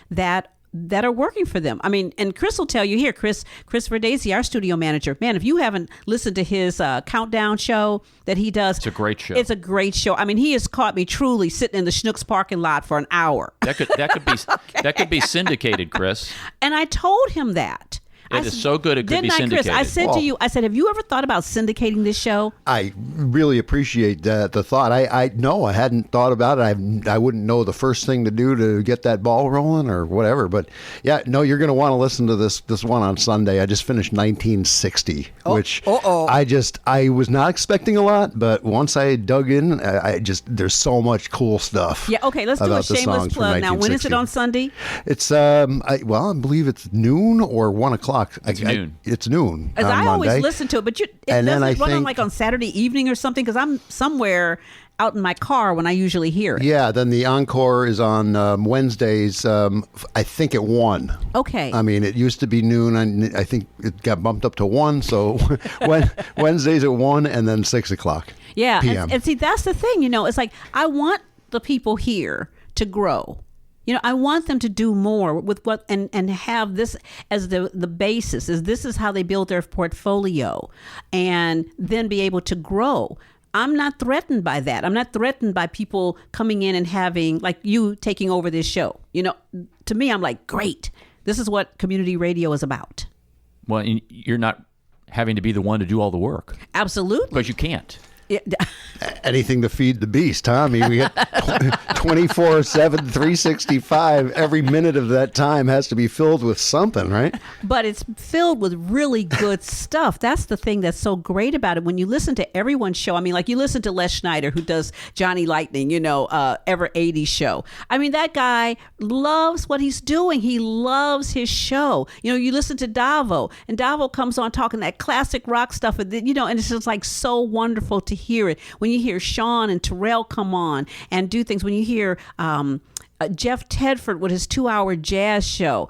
that that are working for them. I mean, and Chris will tell you here, Chris Verdesi, our studio manager, man, if you haven't listened to his countdown show that he does. It's a great show. It's a great show. I mean, he has caught me truly sitting in the Schnucks parking lot for an hour. That could be syndicated, Chris. And I told him that. It is so good it could be Didn't I, Chris? syndicated. I said to you, I said, have you ever thought about syndicating this show? I really appreciate the thought. I hadn't thought about it. I wouldn't know the first thing to do to get that ball rolling or whatever. But yeah, no, you're going to want to listen to this one on Sunday. I just finished 1960, which I was not expecting a lot, but once I dug in, there's so much cool stuff. Yeah, okay, let's do a shameless plug now. When is it on Sunday? It's I believe it's noon or 1 o'clock. It's noon. It's noon. As on I Monday. always listen to it, but doesn't it run on like on Saturday evening or something? Because I'm somewhere out in my car when I usually hear it. Yeah, then the encore is on Wednesdays, I think at 1. Okay. I mean, it used to be noon, and I think it got bumped up to 1, so Wednesdays at 1 and then 6 o'clock p.m. And see, that's the thing, it's like I want the people here to grow. I want them to do more with what and have this as the basis. This is how they build their portfolio and then be able to grow. I'm not threatened by that. I'm not threatened by people coming in and having, like you taking over this show. To me, I'm like, great. This is what community radio is about. Well, you're not having to be the one to do all the work. Absolutely. Because you can't. Anything to feed the beast, huh? I mean, we get 24/7, 365. Every minute of that time has to be filled with something, right? But it's filled with really good stuff. That's the thing that's so great about it. When you listen to everyone's show, I mean, like you listen to Les Schneider, who does Johnny Lightning, Ever 80s show. I mean, that guy loves what he's doing. He loves his show. You listen to Davo, and Davo comes on talking that classic rock stuff, and it's just like so wonderful to hear it. When you hear Sean and Terrell come on and do things, when you hear Jeff Tedford with his 2-hour jazz show,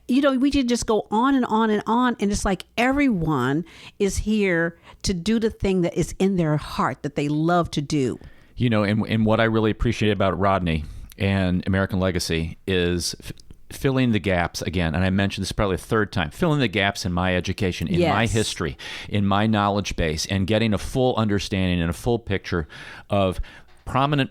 we can just go on and on and on. And it's like everyone is here to do the thing that is in their heart that they love to do. And what I really appreciate about Rodney and American Legacy is filling the gaps again, and I mentioned this probably a third time, filling the gaps in my education, in my history, in my knowledge base, and getting a full understanding and a full picture of prominent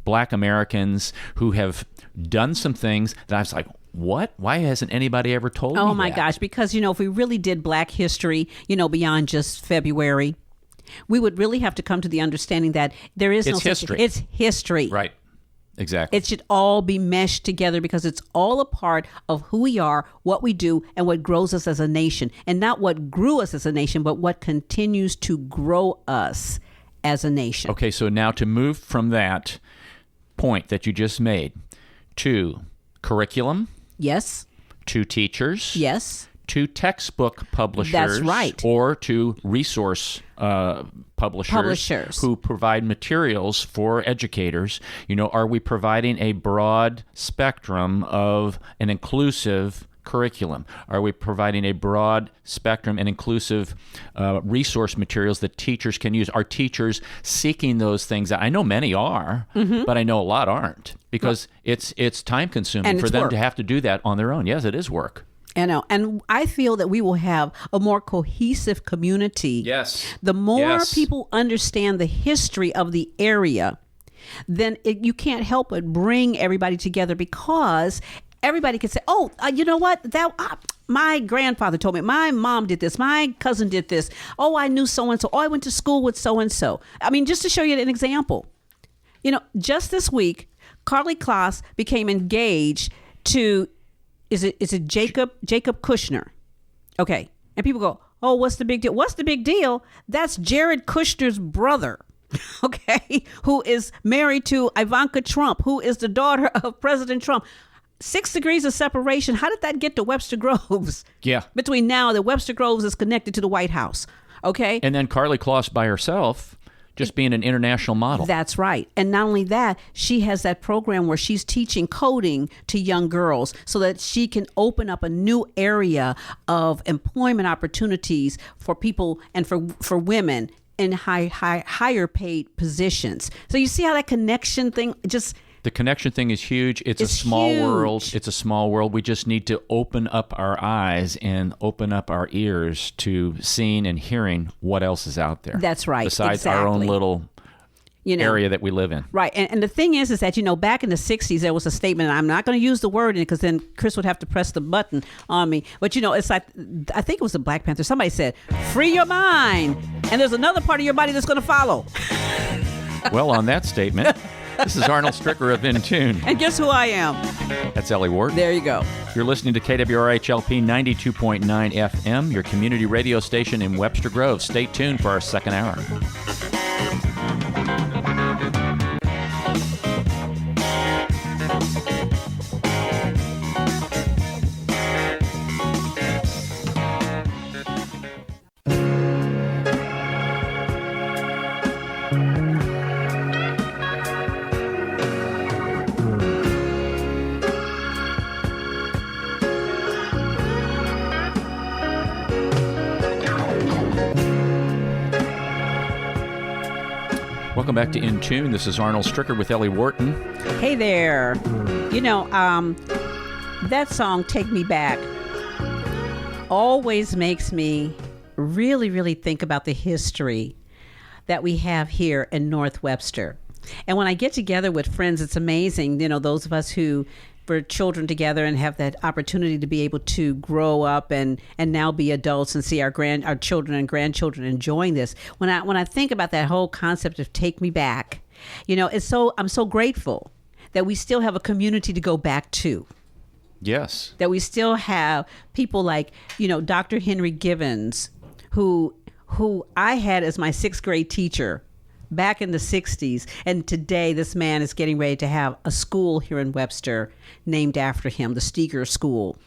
Black Americans who have done some things that I was like, what? Why hasn't anybody ever told me Oh my that? gosh, because if we really did Black history, beyond just February, we would really have to come to the understanding that there is no history. It's history. Right. Exactly. It should all be meshed together because it's all a part of who we are, what we do, and what grows us as a nation. And not what grew us as a nation, but what continues to grow us as a nation. Okay, so now to move from that point that you just made to curriculum, Yes. to teachers, Yes. to textbook publishers, That's right. or to resource publishers who provide materials for educators. Are we providing a broad spectrum of an inclusive curriculum? Are we providing a broad spectrum and inclusive resource materials that teachers can use? Are teachers seeking those things? I know many are, but I know a lot aren't, because it's time consuming for them to have to do that on their own. Yes, it is work. And I feel that we will have a more cohesive community. Yes. The more Yes. people understand the history of the area, then you can't help but bring everybody together, because everybody can say, oh, you know what? My grandfather told me, my mom did this, my cousin did this. Oh, I knew so-and-so. Oh, I went to school with so-and-so. I mean, just to show you an example, just this week, Carly Kloss became engaged to, is it Jacob Kushner? Okay. And people go, oh, what's the big deal? What's the big deal? That's Jared Kushner's brother. Okay. Who is married to Ivanka Trump, who is the daughter of President Trump. 6 degrees of separation. How did that get to Webster Groves? Yeah. Between now that Webster Groves is connected to the White House. Okay. And then Carly Kloss by herself, just being an international model. That's right. And not only that, she has that program where she's teaching coding to young girls so that she can open up a new area of employment opportunities for people and for women in higher paid positions. So you see how that connection thing just The connection thing is huge. It's a It's small huge. world. It's a small world. We just need to open up our eyes and open up our ears to seeing and hearing what else is out there. That's right. Besides our own Exactly. little area that we live in. Right. And the thing is that, back in the 60s, there was a statement, and I'm not going to use the word in it because then Chris would have to press the button on me. But, it's like, I think it was the Black Panther. Somebody said, free your mind. And there's another part of your body that's going to follow. Well, on that statement, this is Arnold Stricker of In Tune. And guess who I am? That's Ellie Ward. There you go. You're listening to KWRHLP 92.9 FM, your community radio station in Webster Grove. Stay tuned for our second hour. Welcome back to In Tune. This is Arnold Stricker with Ellie Wharton. Hey there. That song, Take Me Back, always makes me really, really think about the history that we have here in North Webster. And when I get together with friends, it's amazing, those of us who were children together and have that opportunity to be able to grow up and now be adults and see our children and grandchildren enjoying this. When I think about that whole concept of Take Me Back, I'm so grateful that we still have a community to go back to. Yes. That we still have people like, Dr. Henry Givens, who I had as my sixth grade teacher back in the 60s. And today this man is getting ready to have a school here in Webster named after him, the Steger School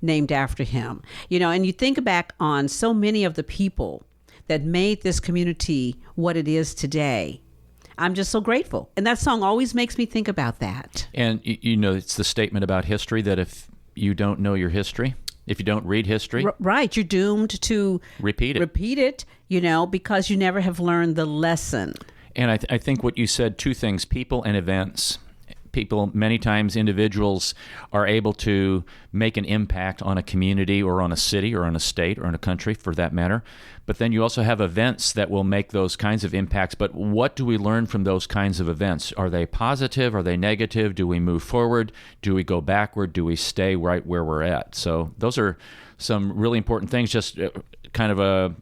named after him. And you think back on so many of the people that made this community what it is today. I'm just so grateful. And that song always makes me think about that. And, it's the statement about history that if you don't know your history, if you don't read history, right, you're doomed to repeat it, because you never have learned the lesson. And I think what you said, two things, people and events. People, many times individuals are able to make an impact on a community or on a city or on a state or on a country for that matter. But then you also have events that will make those kinds of impacts. But what do we learn from those kinds of events? Are they positive? Are they negative? Do we move forward? Do we go backward? Do we stay right where we're at? So those are some really important things. Just kind of a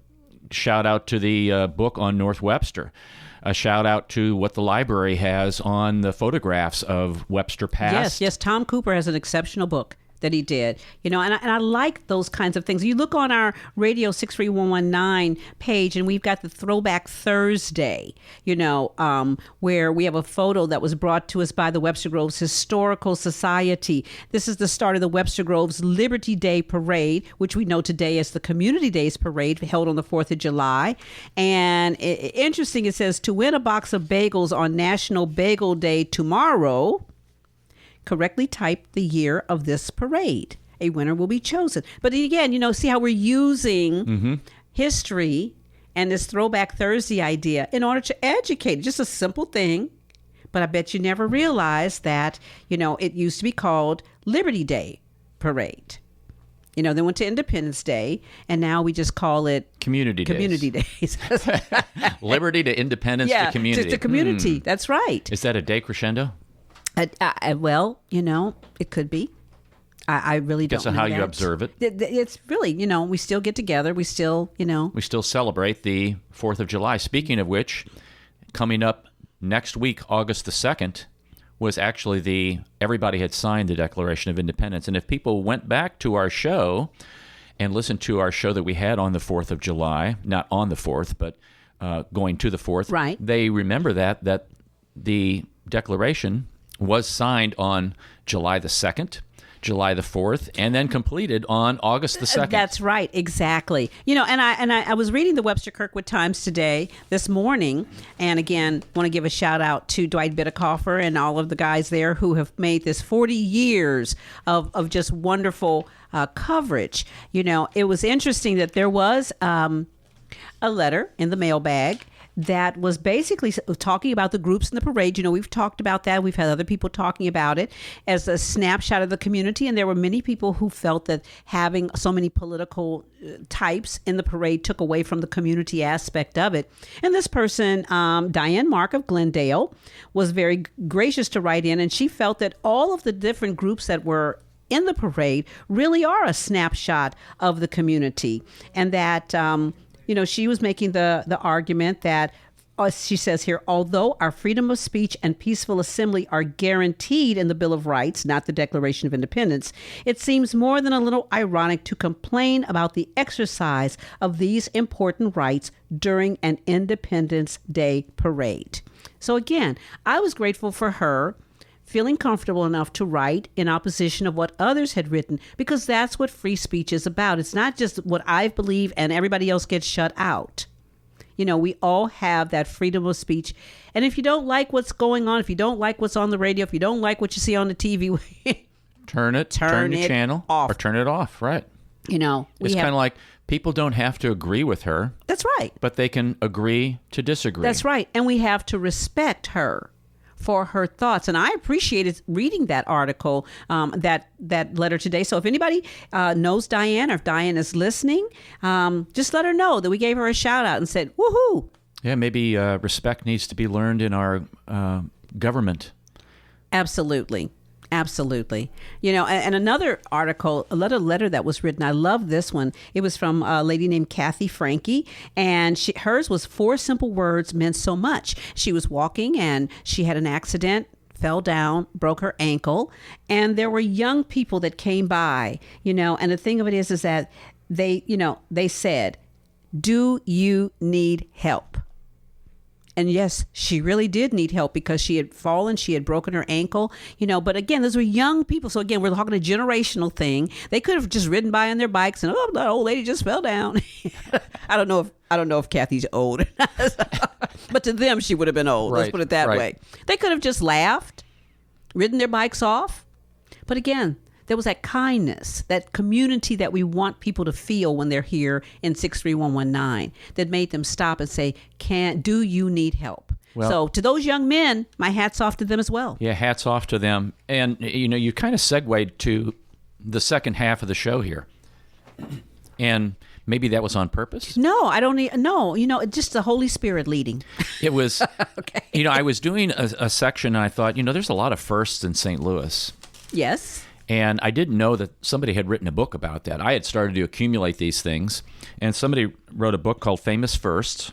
shout out to the book on North Webster. A shout out to what the library has on the photographs of Webster past. Yes. Tom Cooper has an exceptional book that he did, and I like those kinds of things. You look on our Radio 63119 page, and we've got the Throwback Thursday, where we have a photo that was brought to us by the Webster Groves Historical Society. This is the start of the Webster Groves Liberty Day Parade, which we know today as the Community Days Parade held on the 4th of July. And interesting, it says, to win a box of bagels on National Bagel Day tomorrow, correctly type the year of this parade. A winner will be chosen. But again, see how we're using history and this Throwback Thursday idea in order to educate. Just a simple thing. But I bet you never realized that, it used to be called Liberty Day Parade. They went to Independence Day, and now we just call it Community Days. Liberty to independence to community. Just the community. That's right. Is that a decrescendo? Well, it could be. I really don't know. Guess on how that. you observe it. It's really, we still get together. We still, We still celebrate the 4th of July. Speaking of which, coming up next week, August the 2nd, was actually everybody had signed the Declaration of Independence. And if people went back to our show and listened to our show that we had on the 4th of July, not on the 4th, but going to the 4th, right, they remember that the Declaration was signed on July the 2nd, July the 4th, and then completed on August the 2nd. That's right, exactly. And I was reading the Webster Kirkwood Times this morning, and again, want to give a shout out to Dwight Bittercoffer and all of the guys there who have made this 40 years of just wonderful coverage. It was interesting that there was a letter in the mailbag that was basically talking about the groups in the parade. You know, we've talked about that. We've had other people talking about it as a snapshot of the community. And there were many people who felt that having so many political types in the parade took away from the community aspect of it. And this person, Diane Mark of Glendale, was very gracious to write in. And she felt that all of the different groups that were in the parade really are a snapshot of the community. And that, you know, she was making the argument that, she says here, although our freedom of speech and peaceful assembly are guaranteed in the Bill of Rights, not the Declaration of Independence, it seems more than a little ironic to complain about the exercise of these important rights during an Independence Day parade. So again, I was grateful for her feeling comfortable enough to write in opposition of what others had written, because that's what free speech is about. It's not just what I believe and everybody else gets shut out. You know, we all have that freedom of speech. And if you don't like what's going on, if you don't like what's on the radio, if you don't like what you see on the TV, turn the channel off. Or turn it off, right? You know, it's kind of like people don't have to agree with her. That's right. But they can agree to disagree. That's right. And we have to respect her for her thoughts. And I appreciated reading that article, that letter today. So if anybody knows Diane, or if Diane is listening, just let her know that we gave her a shout out and said, woohoo. Yeah, maybe respect needs to be learned in our government. Absolutely. Absolutely. You know, and another article, another letter that was written, I love this one. It was from a lady named Kathy Frankie, and hers was 4 simple words meant so much. She was walking and she had an accident, fell down, broke her ankle, and there were young people that came by, you know, and the thing of it is that they said, "Do you need help?" And yes, she really did need help because she had fallen, she had broken her ankle, you know, but again, those were young people. So again, we're talking a generational thing. They could have just ridden by on their bikes and, oh, that old lady just fell down. I don't know if Kathy's old, but to them, she would have been old. Let's put it that way. They could have just laughed, ridden their bikes off. But again, there was that kindness, that community that we want people to feel when they're here in 63119 that made them stop and say, do you need help? Well, so to those young men, my hat's off to them as well. Yeah, hats off to them. And, you know, you kind of segued to the second half of the show here. And maybe that was on purpose? No, I don't need, no, you know, just the Holy Spirit leading. It was, okay. You know, I was doing a section and I thought, you know, there's a lot of firsts in St. Louis. Yes. And I didn't know that somebody had written a book about that. I had started to accumulate these things, and somebody wrote a book called Famous Firsts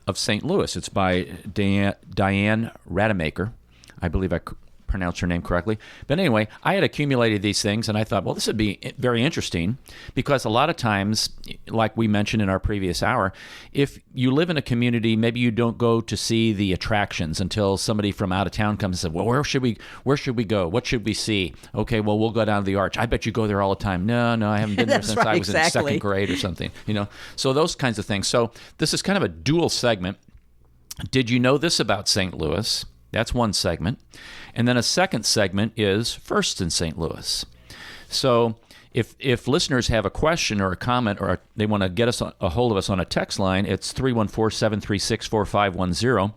of St. Louis. It's by Diane Rademacher. I believe I pronounced her name correctly. But anyway, I had accumulated these things, and I thought, well, this would be very interesting because a lot of times, like we mentioned in our previous hour, if you live in a community, maybe you don't go to see the attractions until somebody from out of town comes and says, well, where should we go? What should we see? Okay, well, we'll go down to the Arch. I bet you go there all the time. No, I haven't been there since I was in second grade or something. You know, so those kinds of things. So this is kind of a dual segment. Did you know this about St. Louis? That's one segment. And then a second segment is First in St. Louis. So if listeners have a question or a comment or they want to get us a hold of us on a text line, it's 314-736-4510.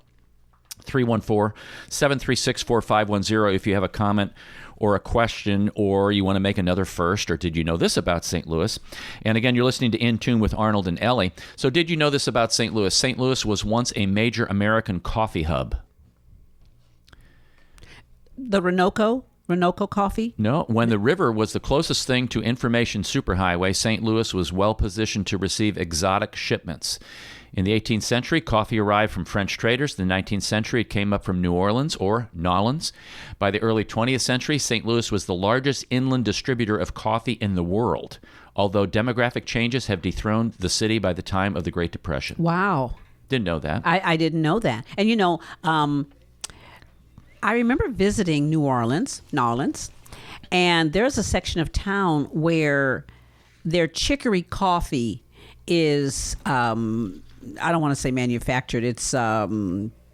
314-736-4510 if you have a comment or a question or you want to make another first or did you know this about St. Louis? And again, you're listening to In Tune with Arnold and Ellie. So did you know this about St. Louis? St. Louis was once a major American coffee hub. The Renoco coffee? No. When the river was the closest thing to information superhighway, St. Louis was well positioned to receive exotic shipments. In the 18th century, coffee arrived from French traders. In the 19th century, it came up from New Orleans or Nolans. By the early 20th century, St. Louis was the largest inland distributor of coffee in the world, although demographic changes have dethroned the city by the time of the Great Depression. Wow. Didn't know that. I didn't know that. And, you know, I remember visiting New Orleans, and there's a section of town where their chicory coffee is, I don't want to say manufactured. It's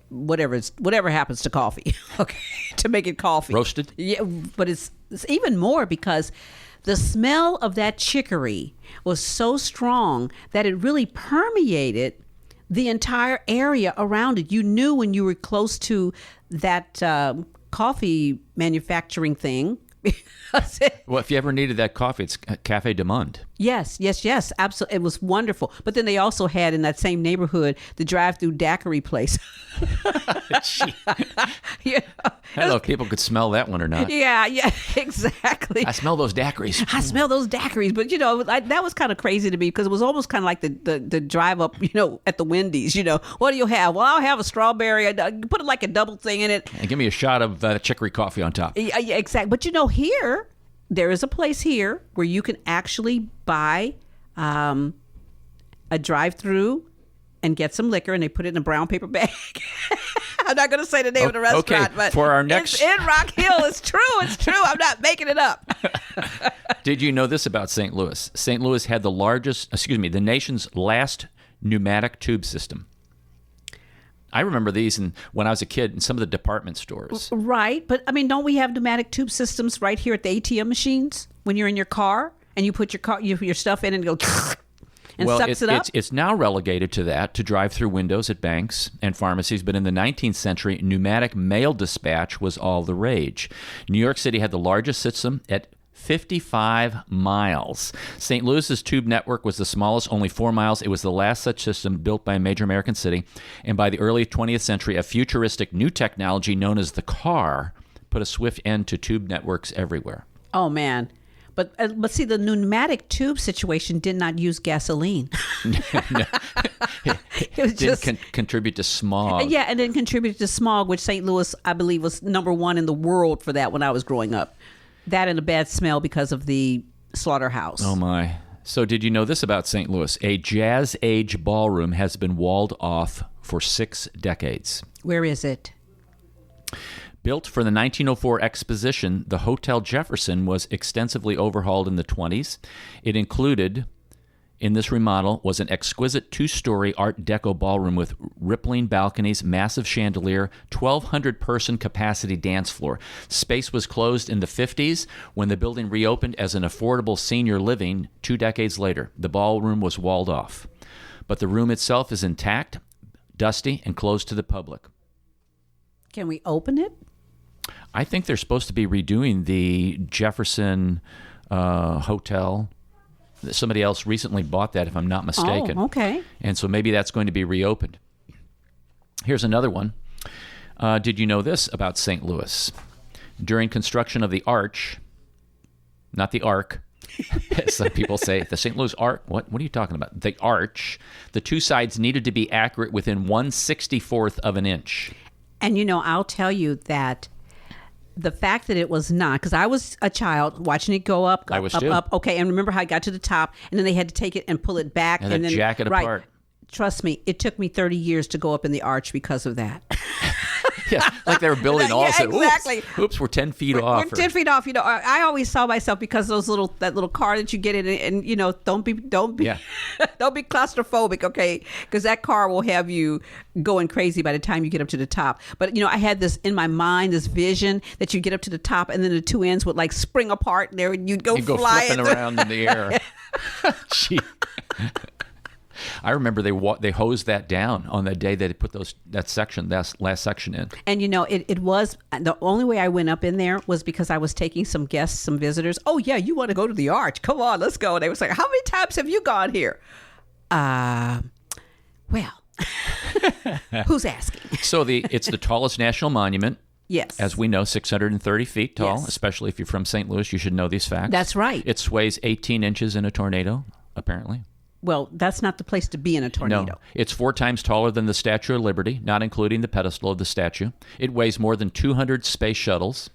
whatever happens to coffee, okay, to make it coffee. Roasted? Yeah, but it's even more because the smell of that chicory was so strong that it really permeated the entire area around it. You knew when you were close to that coffee manufacturing thing. Well, if you ever needed that coffee, it's Cafe du Monde. Yes, absolutely. It was wonderful. But then they also had in that same neighborhood the drive-through daiquiri place. Yeah. I don't know if people could smell that one or not. Yeah, exactly. I smell those daiquiris. I smell those daiquiris, but that was kind of crazy to me because it was almost kind of like the drive up, at the Wendy's. What do you have? Well, I'll have a strawberry. Put it like a double thing in it. And give me a shot of chicory coffee on top. Yeah, exactly. But here there is a place here where you can actually buy a drive-through and get some liquor, and they put it in a brown paper bag. I'm not going to say the name of the restaurant, but for our next... it's in Rock Hill. It's true. I'm not making it up. Did you know this about St. Louis? St. Louis had the nation's last pneumatic tube system. I remember these when I was a kid in some of the department stores. Right. But, don't we have pneumatic tube systems right here at the ATM machines when you're in your car and you put your stuff in and go and sucks it up? It's now relegated to drive-through windows at banks and pharmacies, but in the 19th century, pneumatic mail dispatch was all the rage. New York City had the largest system at 55 miles. St. Louis's tube network was the smallest, only 4 miles. It was the last such system built by a major American city. And by the early 20th century, a futuristic new technology known as the car put a swift end to tube networks everywhere. Oh, man. But see, the pneumatic tube situation did not use gasoline. It didn't contribute to smog. Yeah, and then contributed to smog, which St. Louis, I believe, was number one in the world for that when I was growing up. That and a bad smell because of the slaughterhouse. Oh, my. So did you know this about St. Louis? A Jazz Age ballroom has been walled off for 6 decades. Where is it? Built for the 1904 exposition, the Hotel Jefferson was extensively overhauled in the 20s. It included, in this remodel, was an exquisite 2-story Art Deco ballroom with rippling balconies, massive chandelier, 1,200-person capacity dance floor. Space was closed in the 50s when the building reopened as an affordable senior living 2 decades later. The ballroom was walled off. But the room itself is intact, dusty, and closed to the public. Can we open it? I think they're supposed to be redoing the Jefferson Hotel. Somebody else recently bought that, if I'm not mistaken. Oh, okay. And so maybe that's going to be reopened. Here's another one. Did you know this about St. Louis? During construction of the Arch, not the Ark, as some people say, the St. Louis Arch, what are you talking about? The Arch, the 2 sides needed to be accurate within 1/64th of an inch. And, I'll tell you that the fact that it was not, because I was a child watching it go up, I was up, too. up. Okay, and remember how it got to the top, and then they had to take it and pull it back. And then jack it right. apart. Trust me, it took me 30 years to go up in the arch because of that. Yeah, like they were building all. Yeah, exactly. Oops, we're 10 feet off. We're 10 feet off. I always saw myself because that little car that you get in, and don't be Yeah. don't be claustrophobic, okay? Because that car will have you going crazy by the time you get up to the top. But I had this in my mind, this vision that you get up to the top, and then the 2 ends would like spring apart, and there you'd go flying. Flipping around in the air. Gee. I remember they hosed that down on that day that they put that last section in. And it was the only way I went up in there was because I was taking some guests, some visitors. Oh yeah, you want to go to the Arch? Come on, let's go. And they were like, how many times have you gone here? Well, who's asking? So it's the tallest national monument. Yes. As we know, 630 feet tall, Yes. Especially if you're from St. Louis, you should know these facts. That's right. It sways 18 inches in a tornado, apparently. Well, that's not the place to be in a tornado. No, it's 4 times taller than the Statue of Liberty, not including the pedestal of the statue. It weighs more than 200 space shuttles.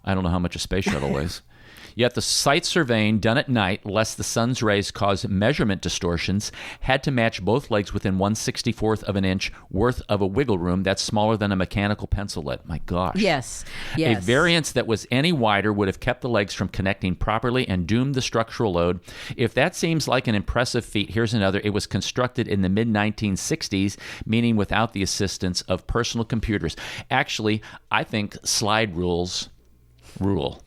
I don't know how much a space shuttle weighs. Yet the site surveying done at night, lest the sun's rays cause measurement distortions, had to match both legs within 1/64th of an inch worth of a wiggle room that's smaller than a mechanical pencil lead. My gosh. Yes. A variance that was any wider would have kept the legs from connecting properly and doomed the structural load. If that seems like an impressive feat, here's another. It was constructed in the mid-1960s, meaning without the assistance of personal computers. Actually, I think slide rules rule.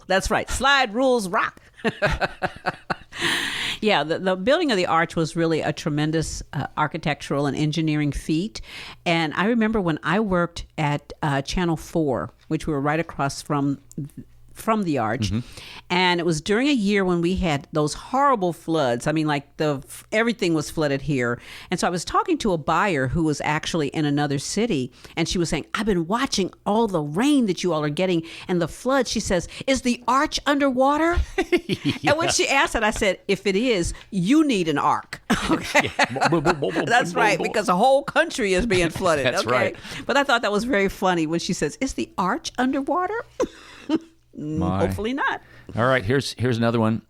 That's right. Slide rules rock. Yeah, the building of the arch was really a tremendous architectural and engineering feat. And I remember when I worked at Channel 4, which we were right across from the arch, and it was during a year when we had those horrible floods. I mean, like everything was flooded here. And so I was talking to a buyer who was actually in another city, and she was saying, I've been watching all the rain that you all are getting and the floods. She says, is the arch underwater? And when she asked that, I said, if it is, you need an ark. Okay. That's right, because the whole country is being flooded. That's okay? right. But I thought that was very funny when she says, is the arch underwater? Hopefully not. All right, here's another one.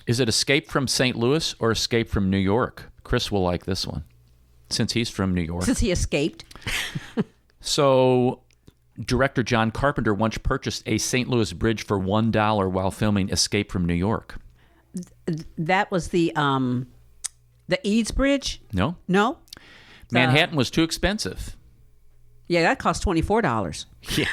Is it Escape from St. Louis or Escape from New York? Chris will like this one, since he's from New York. Since he escaped. So, director John Carpenter once purchased a St. Louis bridge for $1 while filming Escape from New York. That was the Eads Bridge? No? No? Manhattan was too expensive. Yeah, that cost $24. Yeah.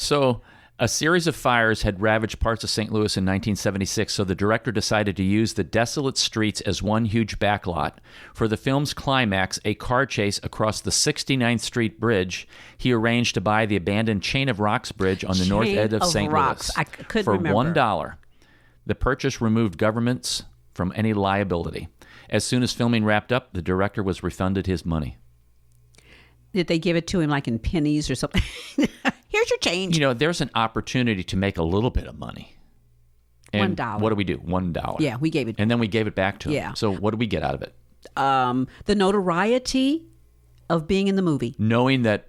So, a series of fires had ravaged parts of St. Louis in 1976, so the director decided to use the desolate streets as one huge backlot. For the film's climax, a car chase across the 69th Street Bridge, he arranged to buy the abandoned Chain of Rocks Bridge on the north edge of St. Louis. I couldn't for remember. $1. The purchase removed governments from any liability. As soon as filming wrapped up, the director was refunded his money. Did they give it to him like in pennies or something? Here's your change. You know, there's an opportunity to make a little bit of money. And $1. what do we do? $1. Yeah, we gave it. And then we gave it back to him. Yeah. So what do we get out of it? The notoriety of being in the movie. Knowing that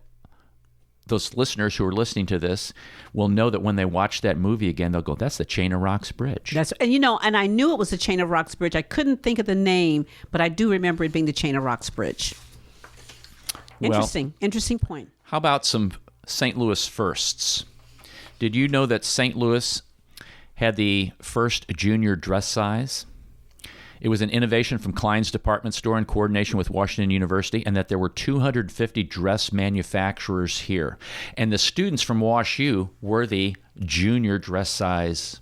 those listeners who are listening to this will know that when they watch that movie again, they'll go, that's the Chain of Rocks Bridge. And I knew it was the Chain of Rocks Bridge. I couldn't think of the name, but I do remember it being the Chain of Rocks Bridge. Interesting point. How about some St. Louis firsts? Did you know that St. Louis had the first junior dress size? It was an innovation from Klein's department store in coordination with Washington University, and that there were 250 dress manufacturers here. And the students from WashU were the junior dress size.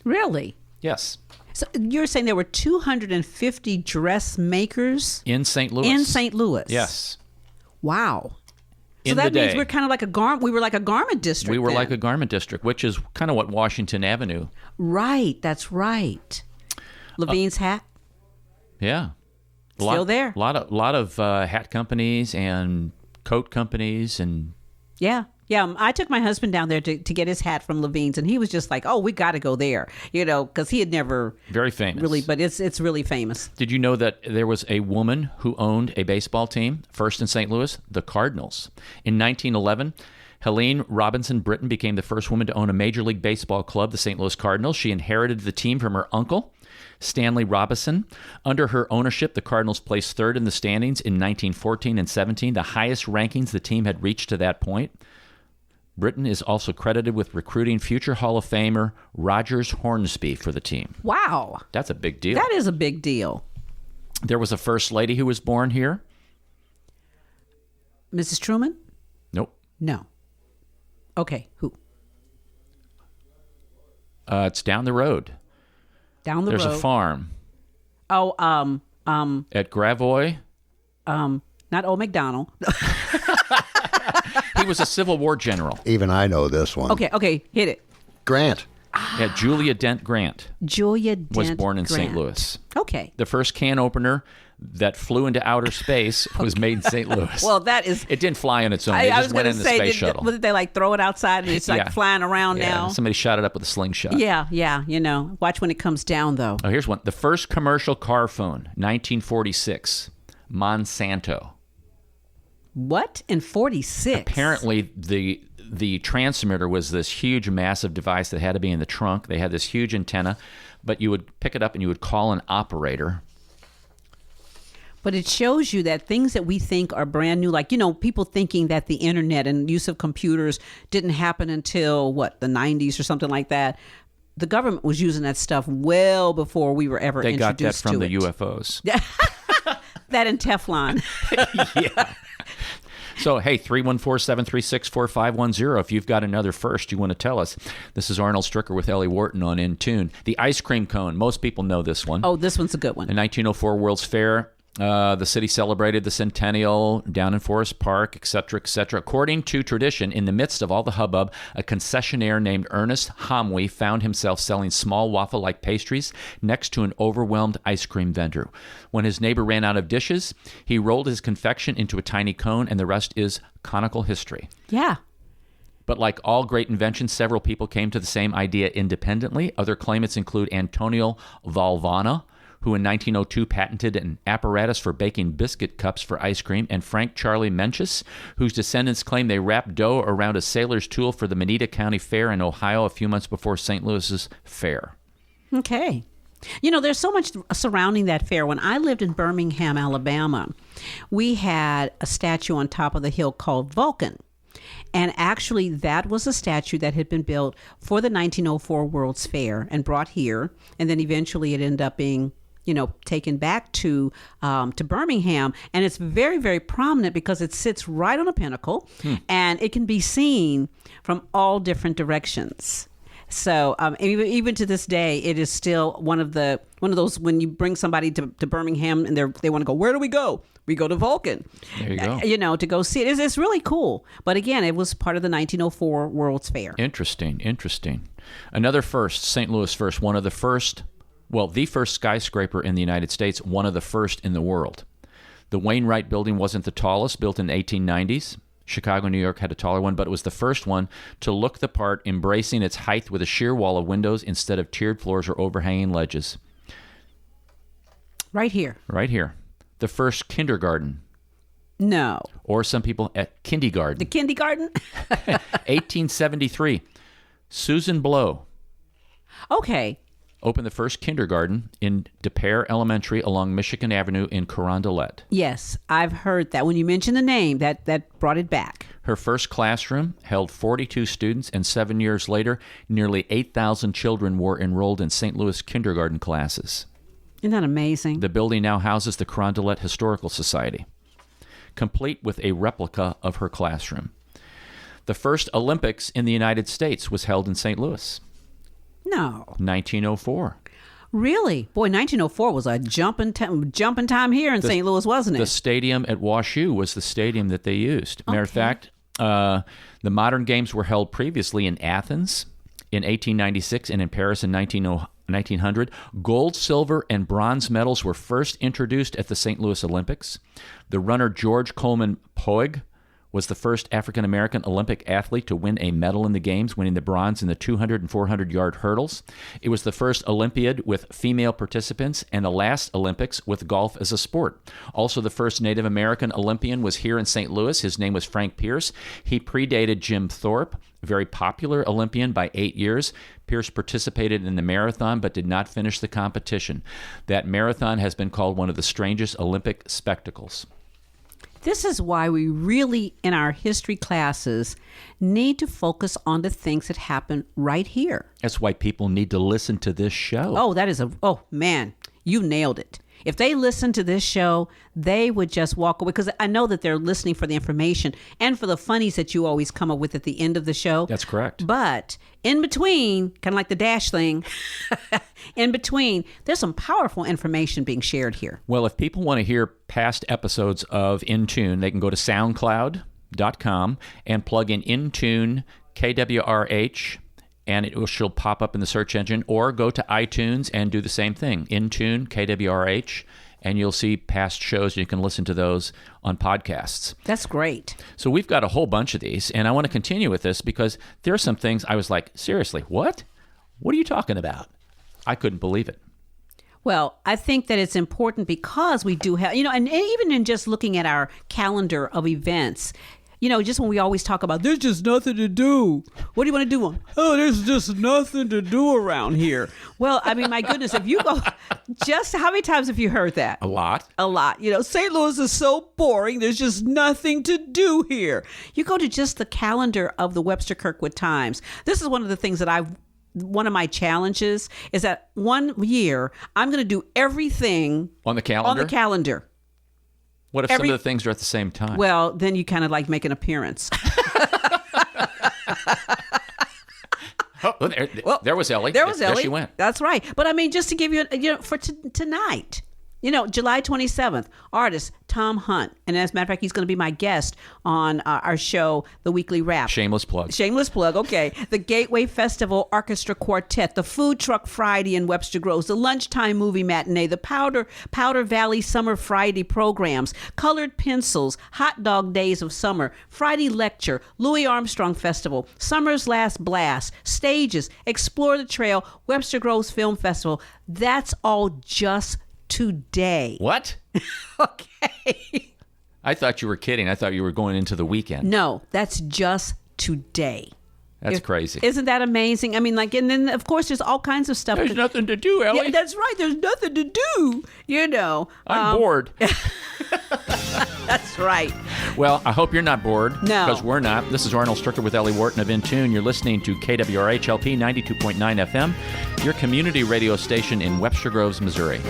Really? Yes. So you're saying there were 250 dressmakers In St. Louis. in St. Louis? Yes. Wow. So In that the means day. we're kind of like we were like a garment district. We were then. like a garment district, which is kind of what Washington Avenue. Right, that's right. Levine's hat. Yeah. Still there. A lot of hat companies and coat companies and Yeah. I took my husband down there to get his hat from Levine's, and he was just like, "Oh, we got to go there," because he had never very famous. really. But it's really famous. Did you know that there was a woman who owned a baseball team, first in St. Louis, the Cardinals? In 1911, Helene Robinson Britton became the first woman to own a Major League Baseball club, the St. Louis Cardinals. She inherited the team from her uncle, Stanley Robinson. Under her ownership, the Cardinals placed third in the standings in 1914 and 17, the highest rankings the team had reached to that point. Britton is also credited with recruiting future Hall of Famer Rogers Hornsby for the team. Wow. That's a big deal. That is a big deal. There was a first lady who was born here. Mrs. Truman? Nope. No. Okay, who? It's down the road. Down the There's road. a farm Oh, at Gravois. not Old McDonald. He was a Civil War general. Even I know this one. Okay, hit it. Grant. Yeah, Julia Dent Grant Julia Dent was born in St. Grant. Louis. Okay. The first can opener that flew into outer space was made in St. Louis. Well, that is. It didn't fly on its own. I It was just went going in to the say, space shuttle. did they like throw it outside and it's like Yeah. flying around Yeah, now? somebody shot it up with a slingshot. Yeah. Watch when it comes down, though. Oh, here's one. The first commercial car phone, 1946, Monsanto. What? In 46? Apparently, the transmitter was this huge, massive device that had to be in the trunk. They had this huge antenna, but you would pick it up and you would call an operator. But it shows you that things that we think are brand new, like, people thinking that the internet and use of computers didn't happen until, the 90s or something like that. The government was using that stuff well before we were ever They got that introduced from to the it. UFOs. That and Teflon. Yeah. So, hey, 314-736-4510. If you've got another first you want to tell us. This is Arnold Stricker with Ellie Wharton on In Tune. The ice cream cone. Most people know this one. Oh, this one's a good one. The 1904 World's Fair. The city celebrated the centennial down in Forest Park, et cetera, et cetera. According to tradition, in the midst of all the hubbub, a concessionaire named Ernest Homwe found himself selling small waffle-like pastries next to an overwhelmed ice cream vendor. When his neighbor ran out of dishes, he rolled his confection into a tiny cone, and the rest is conical history. Yeah. But like all great inventions, several people came to the same idea independently. Other claimants include Antonio Valvano, who in 1902 patented an apparatus for baking biscuit cups for ice cream, and Frank Charlie Mencius, whose descendants claim they wrapped dough around a sailor's tool for the Moneta County Fair in Ohio a few months before St. Louis's fair. Okay. You know, there's so much surrounding that fair. When I lived in Birmingham, Alabama, we had a statue on top of the hill called Vulcan. And actually, that was a statue that had been built for the 1904 World's Fair and brought here. And then eventually it ended up being, taken back to Birmingham. And it's very, very prominent because it sits right on a pinnacle and it can be seen from all different directions. So even to this day, it is still one of those when you bring somebody to Birmingham and they want to go, where do we go? We go to Vulcan. There you go. To go see it. It's really cool. But again, it was part of the 1904 World's Fair. Interesting. Another first, St. Louis first, the first skyscraper in the United States, one of the first in the world. The Wainwright Building wasn't the tallest, built in the 1890s. Chicago, New York had a taller one, but it was the first one to look the part, embracing its height with a sheer wall of windows instead of tiered floors or overhanging ledges. Right here. The first kindergarten. No. Or some people at kindergarten. The kindergarten? 1873. Susan Blow. Okay. Opened the first kindergarten in DePere Elementary along Michigan Avenue in Carondelet. Yes, I've heard that. When you mentioned the name, that brought it back. Her first classroom held 42 students, and 7 years later, nearly 8,000 children were enrolled in St. Louis kindergarten classes. Isn't that amazing? The building now houses the Carondelet Historical Society, complete with a replica of her classroom. The first Olympics in the United States was held in St. Louis. No. 1904. Really? Boy, 1904 was a jumping time here in St. Louis, wasn't it? The stadium at WashU was the stadium that they used. Matter of fact, the modern games were held previously in Athens in 1896 and in Paris in 1900. Gold, silver, and bronze medals were first introduced at the St. Louis Olympics. The runner George Coleman Poig was the first African-American Olympic athlete to win a medal in the games, winning the bronze in the 200 and 400-yard hurdles. It was the first Olympiad with female participants and the last Olympics with golf as a sport. Also, the first Native American Olympian was here in St. Louis. His name was Frank Pierce. He predated Jim Thorpe, a very popular Olympian, by 8 years. Pierce participated in the marathon but did not finish the competition. That marathon has been called one of the strangest Olympic spectacles. This is why we really, in our history classes, need to focus on the things that happen right here. That's why people need to listen to this show. Oh, man, you nailed it. If they listen to this show, they would just walk away, because I know that they're listening for the information and for the funnies that you always come up with at the end of the show. That's correct. But in between, kind of like the dash thing, in between, there's some powerful information being shared here. Well, if people want to hear past episodes of In Tune, they can go to SoundCloud.com and plug in Tune KWRH, and she'll pop up in the search engine, or go to iTunes and do the same thing, In Tune KWRH, and you'll see past shows. You can listen to those on podcasts. That's great. So we've got a whole bunch of these, and I want to continue with this because there are some things I was like, seriously, what? What are you talking about? I couldn't believe it. Well, I think that it's important because we do have, and even in just looking at our calendar of events, just when we always talk about, there's just nothing to do. What do you want to do? Oh, there's just nothing to do around here. Well, I mean, my goodness, if you go, just how many times have you heard that? A lot. A lot. St. Louis is so boring. There's just nothing to do here. You go to just the calendar of the Webster Kirkwood Times. This is one of the things that one of my challenges is that one year I'm going to do everything on the calendar. What if some of the things are at the same time? Well, then you kind of like make an appearance. There was Ellie. There There she went. That's right. But I mean, just to give you, for tonight, July 27th, artist Tom Hunt. And as a matter of fact, he's going to be my guest on our show, The Weekly Wrap. Shameless plug. Shameless plug, okay. The Gateway Festival Orchestra Quartet, the Food Truck Friday in Webster Groves, the Lunchtime Movie Matinee, the Powder Valley Summer Friday programs, Colored Pencils, Hot Dog Days of Summer, Friday Lecture, Louis Armstrong Festival, Summer's Last Blast, Stages, Explore the Trail, Webster Groves Film Festival. That's all just today. What? Okay. I thought you were kidding. I thought you were going into the weekend. No, that's just today. That's crazy. Isn't that amazing? I mean, and then of course there's all kinds of stuff. There's nothing to do, Ellie. Yeah, that's right. There's nothing to do. I'm bored. That's right. Well, I hope you're not bored. No. Because we're not. This is Arnold Stricker with Ellie Wharton of In Tune. You're listening to KWRHLP 92.9 FM, your community radio station in Webster Groves, Missouri.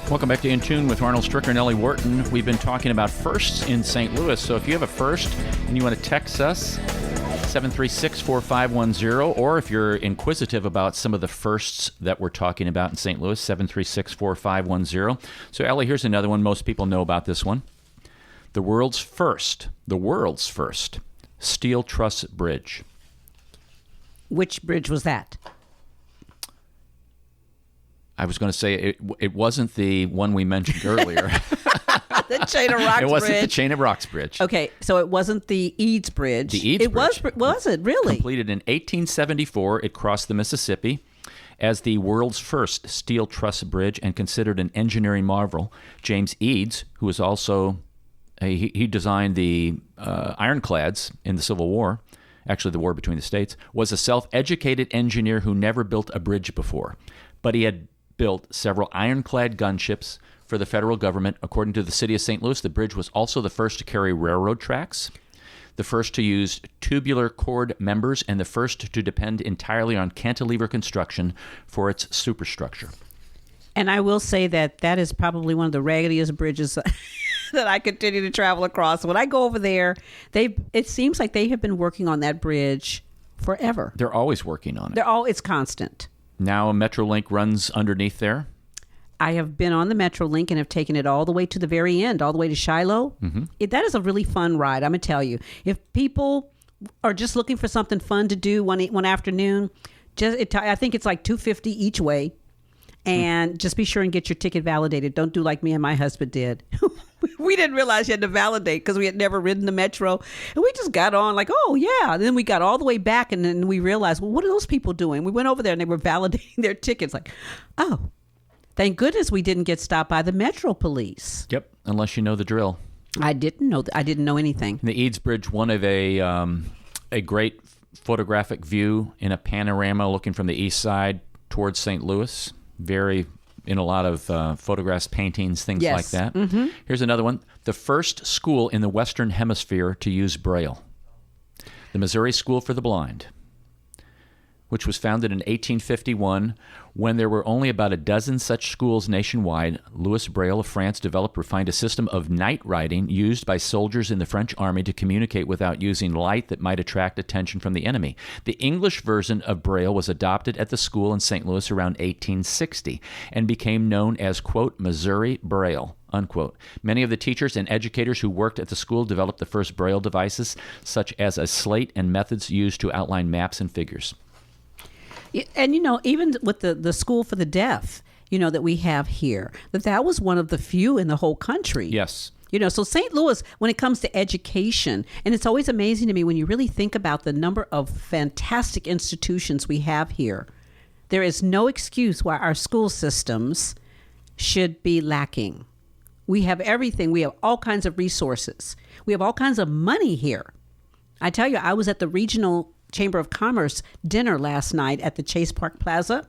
Welcome back to In Tune with Arnold Stricker and Ellie Wharton. We've been talking about firsts in St. Louis. So if you have a first and you want to text us, 736-4510, or if you're inquisitive about some of the firsts that we're talking about in St. Louis, 736-4510. So Ellie, here's another one. Most people know about this one. The world's first steel truss bridge. Which bridge was that? I was going to say it wasn't the one we mentioned earlier. The Chain of Rocks Bridge. It wasn't the Chain of Rocks Bridge. Okay, so it wasn't the Eads Bridge. The Eads Bridge. Was it really? Completed in 1874, it crossed the Mississippi as the world's first steel truss bridge and considered an engineering marvel. James Eads, who was also he designed the ironclads in the Civil War, actually the war between the states, was a self-educated engineer who never built a bridge before, but he had built several ironclad gunships for the federal government. According to the city of St. Louis, the bridge was also the first to carry railroad tracks, the first to use tubular cord members, and the first to depend entirely on cantilever construction for its superstructure. And I will say that is probably one of the raggediest bridges that I continue to travel across. When I go over there, it seems like they have been working on that bridge forever. They're always working on it. It's constant. Now a Metrolink runs underneath there. I have been on the Metrolink and have taken it all the way to the very end, all the way to Shiloh. Mm-hmm. That is a really fun ride, I'm going to tell you. If people are just looking for something fun to do one afternoon, I think it's like $250 each way. And just be sure and get your ticket validated. Don't do like me and my husband did. We didn't realize you had to validate because we had never ridden the Metro. And we just got on like, oh, yeah. And then we got all the way back and then we realized, well, what are those people doing? We went over there and they were validating their tickets. Like, oh, thank goodness we didn't get stopped by the Metro police. Yep, unless you know the drill. I didn't know anything. The Eads Bridge, one of a great photographic view in a panorama looking from the east side towards St. Louis. Very in a lot of photographs, paintings, things like that. Mm-hmm. Here's another one. The first school in the Western Hemisphere to use Braille. The Missouri School for the Blind, which was founded in 1851. When there were only about a dozen such schools nationwide, Louis Braille of France refined a system of night writing used by soldiers in the French army to communicate without using light that might attract attention from the enemy. The English version of Braille was adopted at the school in St. Louis around 1860 and became known as, quote, Missouri Braille, unquote. Many of the teachers and educators who worked at the school developed the first Braille devices, such as a slate and methods used to outline maps and figures. And, even with the School for the Deaf, that we have here, that was one of the few in the whole country. Yes. So St. Louis, when it comes to education, and it's always amazing to me when you really think about the number of fantastic institutions we have here. There is no excuse why our school systems should be lacking. We have everything. We have all kinds of resources. We have all kinds of money here. I tell you, I was at the Regional Chamber of Commerce dinner last night at the Chase Park Plaza,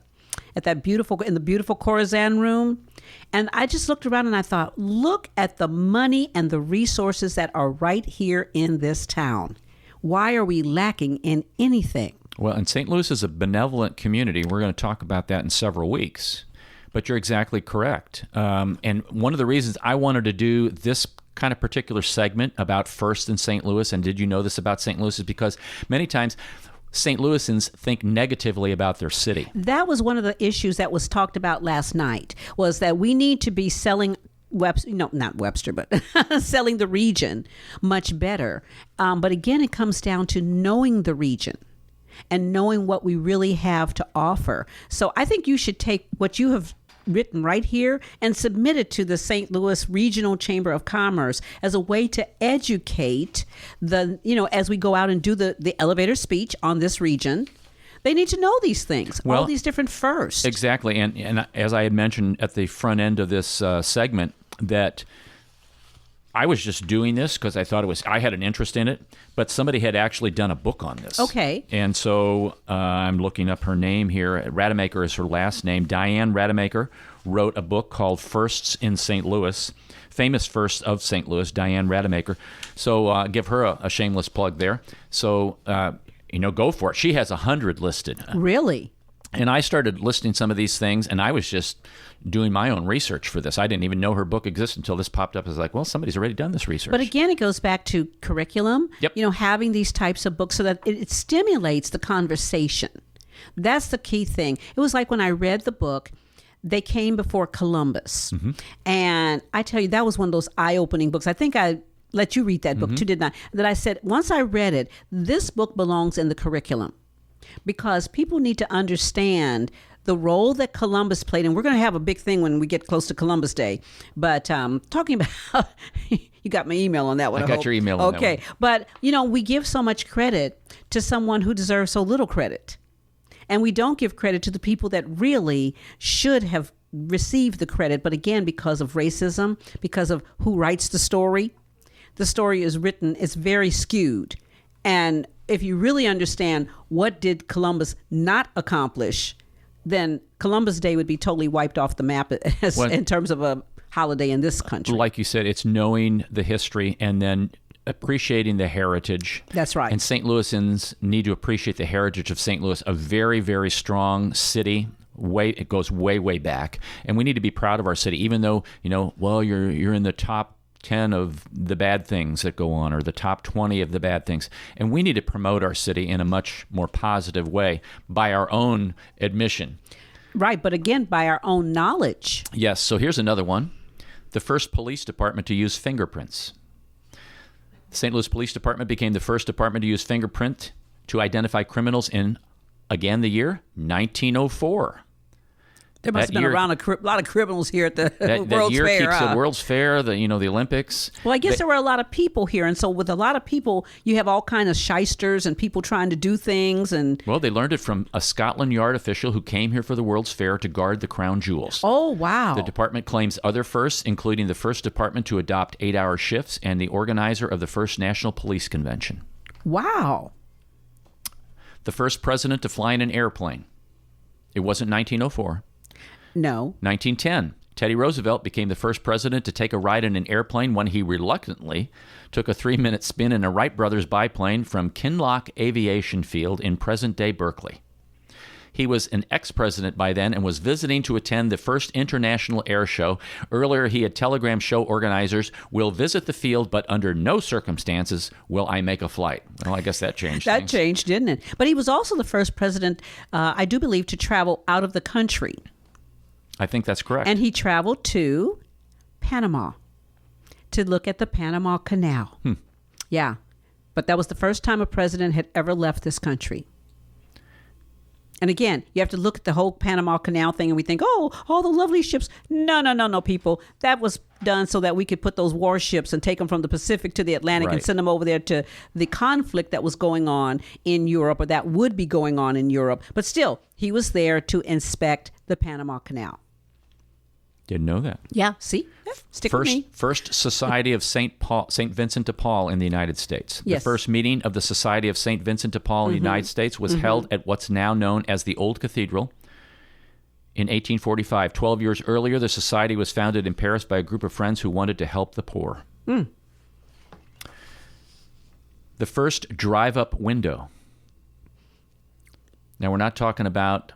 in the beautiful Corazon room. And I just looked around and I thought, look at the money and the resources that are right here in this town. Why are we lacking in anything? Well, and St. Louis is a benevolent community. We're going to talk about that in several weeks. But you're exactly correct. And one of the reasons I wanted to do this kind of particular segment about First in St. Louis, and did you know this about St. Louis, is because many times St. Louisans think negatively about their city. That was one of the issues that was talked about last night, was that we need to be selling not Webster, but selling the region much better. But again, it comes down to knowing the region and knowing what we really have to offer. So I think you should take what you have written right here and submit it to the St. Louis Regional Chamber of Commerce as a way to educate as we go out and do the elevator speech on this region. They need to know these things, all these different firsts. Exactly. And as I had mentioned at the front end of this segment, that I was just doing this because I thought I had an interest in it, but somebody had actually done a book on this. Okay. And so I'm looking up her name here. Rademacher is her last name. Diane Rademacher wrote a book called Firsts in St. Louis, famous firsts of St. Louis, Diane Rademacher. So give her a shameless plug there. So, go for it. She has 100 listed. Really? And I started listing some of these things, and I was just doing my own research for this. I didn't even know her book existed until this popped up. I was like, well, somebody's already done this research. But again, it goes back to curriculum. Yep. Having these types of books so that it stimulates the conversation. That's the key thing. It was like when I read the book, they came before Columbus. Mm-hmm. And I tell you, that was one of those eye-opening books. I think I let you read that book too, didn't I? That I said, once I read it, this book belongs in the curriculum. Because people need to understand the role that Columbus played. And we're going to have a big thing when we get close to Columbus Day. But talking about, you got my email on that one. I got your email on that one. Okay. But, we give so much credit to someone who deserves so little credit. And we don't give credit to the people that really should have received the credit. But again, because of racism, because of who writes the story is written, it's very skewed. And if you really understand what did Columbus not accomplish, then Columbus Day would be totally wiped off the map in terms of a holiday in this country. Like you said, it's knowing the history and then appreciating the heritage. That's right. And St. Louisans need to appreciate the heritage of St. Louis, a very, very strong city. It goes way, way back. And we need to be proud of our city, even though, you're in the top 10 of the bad things that go on, or the top 20 of the bad things. And we need to promote our city in a much more positive way by our own admission. Right, but again, by our own knowledge. Yes, so here's another one. The first police department to use fingerprints. The St. Louis Police Department became the first department to use fingerprint to identify criminals in, again, the year 1904. There must have been a lot of criminals here at the World's that year Fair. Keeps the World's Fair, the Olympics. Well, I guess there were a lot of people here, and so with a lot of people, you have all kinds of shysters and people trying to do things. And well, they learned it from a Scotland Yard official who came here for the World's Fair to guard the crown jewels. Oh, wow! The department claims other firsts, including the first department to adopt 8-hour shifts and the organizer of the first National Police Convention. Wow! The first president to fly in an airplane. It wasn't 1904. No. 1910, Teddy Roosevelt became the first president to take a ride in an airplane when he reluctantly took a 3-minute spin in a Wright Brothers biplane from Kinloch Aviation Field in present-day Berkeley. He was an ex-president by then and was visiting to attend the first international air show. Earlier, he had telegrammed show organizers, "Will visit the field, but under no circumstances will I make a flight." Well, I guess that changed things. That changed, didn't it? But he was also the first president, I do believe, to travel out of the country. I think that's correct. And he traveled to Panama to look at the Panama Canal. Yeah. But that was the first time a president had ever left this country. And again, you have to look at the whole Panama Canal thing and we think, oh, all the lovely ships. No, people. That was done so that we could put those warships and take them from the Pacific to the Atlantic and send them over there to the conflict that was going on in Europe, or that would be going on in Europe. But still, he was there to inspect the Panama Canal. Didn't know that. Yeah, see? Stick with me. First Society of St. Vincent de Paul in the United States. Yes. The first meeting of the Society of St. Vincent de Paul in the United States was held at what's now known as the Old Cathedral in 1845. 12 years earlier, the society was founded in Paris by a group of friends who wanted to help the poor. The first drive-up window. Now, we're not talking about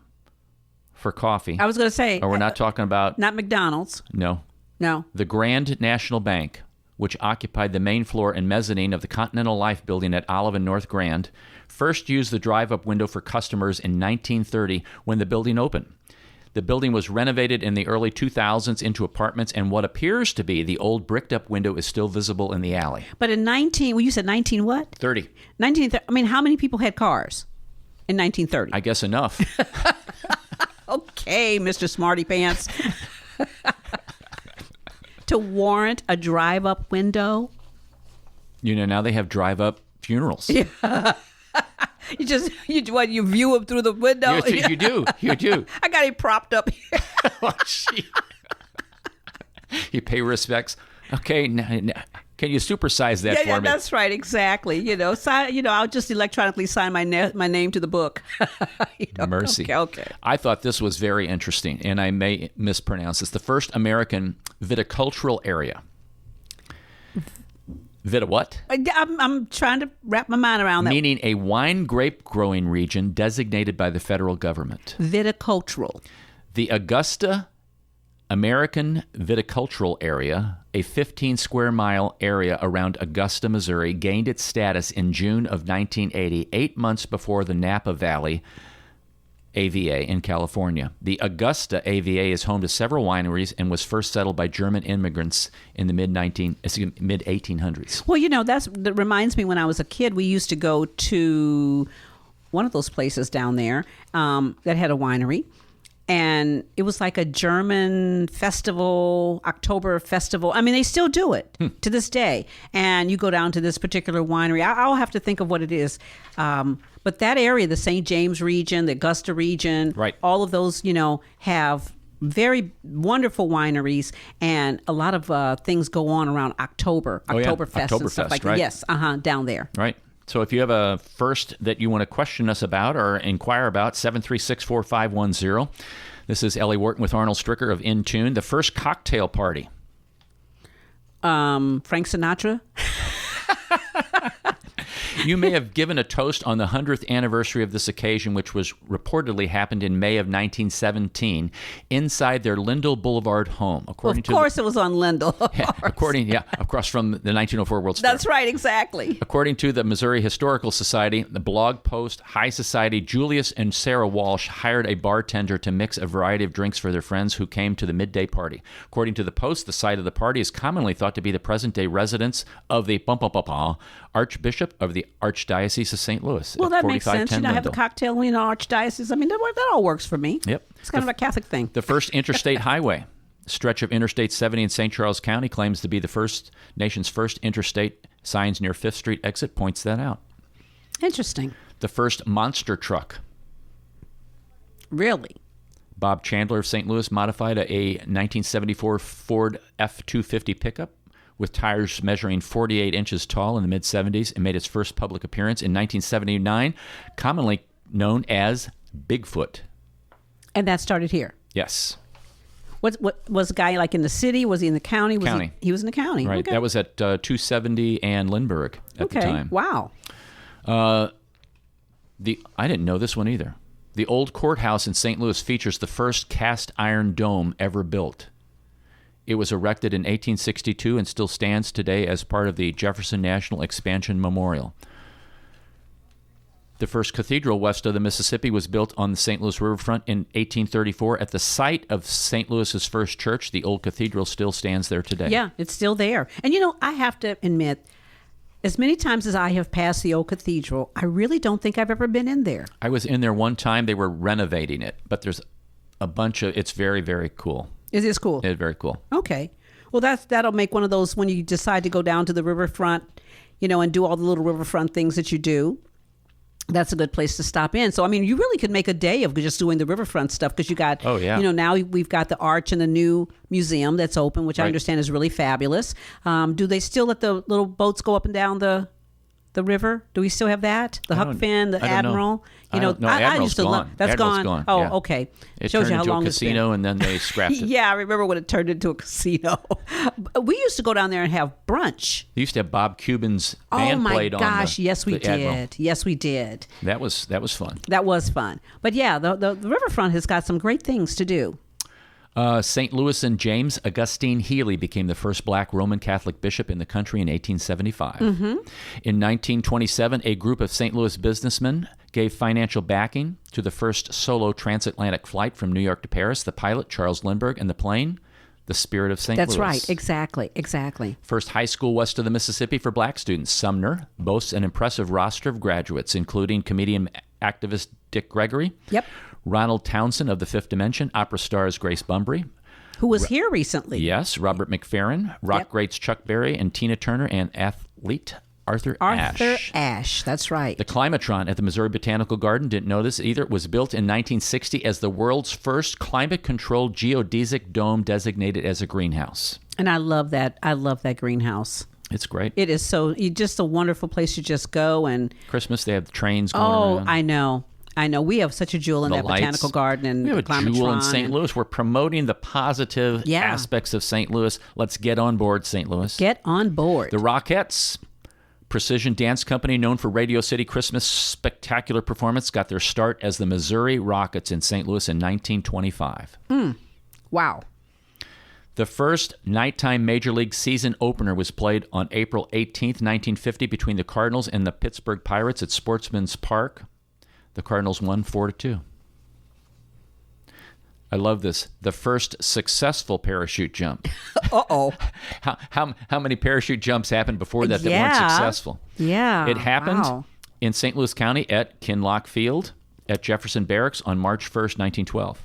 for coffee. I was going to say. Or we're not talking about... Not McDonald's. No. No. The Grand National Bank, which occupied the main floor and mezzanine of the Continental Life building at Olive and North Grand, first used the drive-up window for customers in 1930 when the building opened. The building was renovated in the early 2000s into apartments, and what appears to be the old bricked-up window is still visible in the alley. But in you said 19 what? 30. 1930. I mean, how many people had cars in 1930? I guess enough. Okay, Mr. Smarty Pants. To warrant a drive-up window. You know, now they have drive-up funerals. Yeah. You view them through the window. You do. I got him propped up here. Oh, gee. You pay respects. Okay, can you supersize that for me? That's right, exactly. I'll just electronically sign my name to the book. Mercy. Okay. I thought this was very interesting, and I may mispronounce this. The first American viticultural area. Vita what? I'm trying to wrap my mind around that. Meaning a wine grape growing region designated by the federal government. Viticultural. The Augusta American Viticultural Area, a 15 square mile area around Augusta, Missouri, gained its status in June of 1980, 8 months before the Napa Valley AVA in California. The Augusta AVA is home to several wineries and was first settled by German immigrants in the mid-1800s. Well, that reminds me, when I was a kid, we used to go to one of those places down there that had a winery. And it was like a German festival, October festival. I mean, they still do it to this day. And you go down to this particular winery. I'll have to think of what it is. But that area, the St. James region, the Augusta region, right, all of those, have very wonderful wineries. And a lot of things go on around Oktoberfest and stuff like that. Right. Yes, down there. Right. So if you have a first that you want to question us about or inquire about, 736-4510. This is Ellie Wharton with Arnold Stricker of In Tune. The first cocktail party. Frank Sinatra. You may have given a toast on the 100th anniversary of this occasion, which was reportedly happened in May of 1917 inside their Lindell Boulevard home. Of course it was on Lindell. Across from the 1904 World's Fair. That's right, exactly. According to the Missouri Historical Society, the blog post High Society, Julius and Sarah Walsh hired a bartender to mix a variety of drinks for their friends who came to the midday party. According to the post, the site of the party is commonly thought to be the present-day residence of the Archbishop of the Archdiocese of St. Louis. Well, that makes sense. Have a cocktail, Archdiocese. I mean, that all works for me. Yep. It's kind of a Catholic thing. The first interstate highway, stretch of Interstate 70 in St. Charles County, claims to be the nation's first interstate. Signs near 5th Street exit points that out. Interesting. The first monster truck. Really? Bob Chandler of St. Louis modified a 1974 Ford F-250 pickup with tires measuring 48 inches tall in the mid-'70s and made its first public appearance in 1979, commonly known as Bigfoot. And that started here? Yes. What was the guy like in the city? Was he in the county? County. He was in the county. Right. Okay. That was at 270 and Lindbergh at the time. Wow. I didn't know this one either. The old courthouse in St. Louis features the first cast iron dome ever built. It was erected in 1862 and still stands today as part of the Jefferson National Expansion Memorial. The first cathedral west of the Mississippi was built on the St. Louis riverfront in 1834 at the site of St. Louis's first church. The old cathedral still stands there today. Yeah, it's still there. And I have to admit, As many times as I have passed the old cathedral, I really don't think I've ever been in there. I was in there one time. They were renovating it, but there's a bunch of. It's very, very cool. It is cool. It's very cool. Okay. Well, that'll make one of those when you decide to go down to the riverfront, and do all the little riverfront things that you do. That's a good place to stop in. So, I mean, you really could make a day of just doing the riverfront stuff because you got, now we've got the arch and the new museum that's open, which I understand is really fabulous. Do they still let the little boats go up and down the river? Do we still have that? The Huck Finn, the Admiral? I used to love that's Admiral's gone. Yeah. Oh, okay. It Shows turned you how into long a it's been. casino, and then they scrapped it. Yeah, I remember when it turned into a casino. We used to go down there and have brunch. They used to have Bob Cuban's band played on yes, we the Admiral. did. Yes, we did. That was fun. That was fun. But yeah, the riverfront has got some great things to do. St. Louis and James Augustine Healy became the first black Roman Catholic bishop in the country in 1875. Mm-hmm. In 1927, a group of St. Louis businessmen gave financial backing to the first solo transatlantic flight from New York to Paris. The pilot, Charles Lindbergh, and the plane, the Spirit of St. Louis. That's right. Exactly. First high school west of the Mississippi for black students, Sumner, boasts an impressive roster of graduates, including comedian activist Dick Gregory. Yep. Ronald Townsend of the Fifth Dimension, opera stars Grace Bumbry. Who was here recently. Yes, Robert McFerrin, rock greats Chuck Berry and Tina Turner, and athlete Arthur Ashe, that's right. The Climatron at the Missouri Botanical Garden, didn't know this either, was built in 1960 as the world's first climate-controlled geodesic dome designated as a greenhouse. And I love that. I love that greenhouse. It's great. It is just a wonderful place to just go. And Christmas, they have trains going around. I know. We have such a jewel in that lights. botanical garden and we have the a Climatron. jewel in St. Louis. We're promoting the positive aspects of St. Louis. Let's get on board, St. Louis. Get on board. The Rockettes, precision dance company known for Radio City Christmas spectacular performance, got their start as the Missouri Rockets in St. Louis in 1925. Wow. The first nighttime Major League season opener was played on April 18th, 1950 between the Cardinals and the Pittsburgh Pirates at Sportsman's Park. The Cardinals won 4-2. I love this. The first successful parachute jump. Uh-oh. How many parachute jumps happened before that weren't successful? Yeah. It happened in St. Louis County at Kinloch Field at Jefferson Barracks on March 1st, 1912.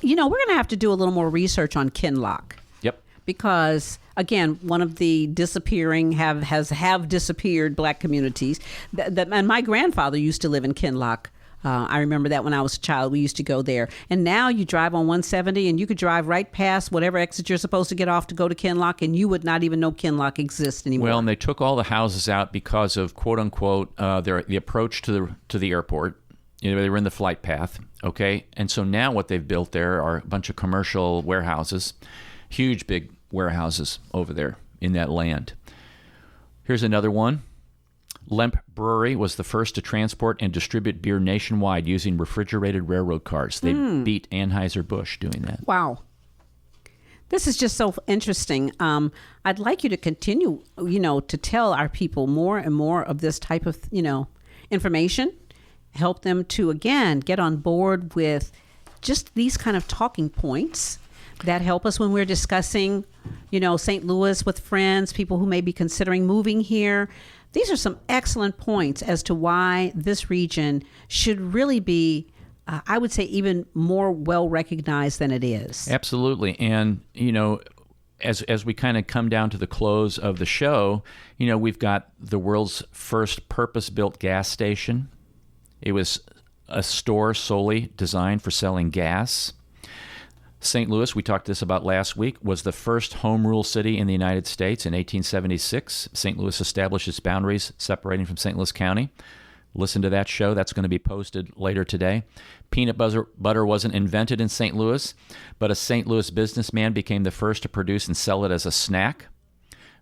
We're going to have to do a little more research on Kinloch. Yep. Because, again, one of the disappearing, have disappeared black communities. And my grandfather used to live in Kinloch. I remember that when I was a child, we used to go there. And now you drive on 170 and you could drive right past whatever exit you're supposed to get off to go to Kinloch, and you would not even know Kinloch exists anymore. Well, and they took all the houses out because of, quote unquote, the approach to the airport. They were in the flight path, okay? And so now what they've built there are a bunch of commercial warehouses, huge big warehouses over there in that land. Here's another one. Lemp Brewery was the first to transport and distribute beer nationwide using refrigerated railroad cars. They beat Anheuser-Busch doing that. Wow. This is just so interesting. I'd like you to continue, to tell our people more and more of this type of, information. Help them to, again, get on board with just these kind of talking points that help us when we're discussing, St. Louis with friends, people who may be considering moving here. These are some excellent points as to why this region should really be, I would say, even more well recognized than it is. Absolutely. And, as we kind of come down to the close of the show, we've got the world's first purpose-built gas station. It was a store solely designed for selling gas. St. Louis, we talked this about last week, was the first home rule city in the United States in 1876. St. Louis established its boundaries separating from St. Louis County. Listen to that show. That's going to be posted later today. Peanut butter wasn't invented in St. Louis, but a St. Louis businessman became the first to produce and sell it as a snack.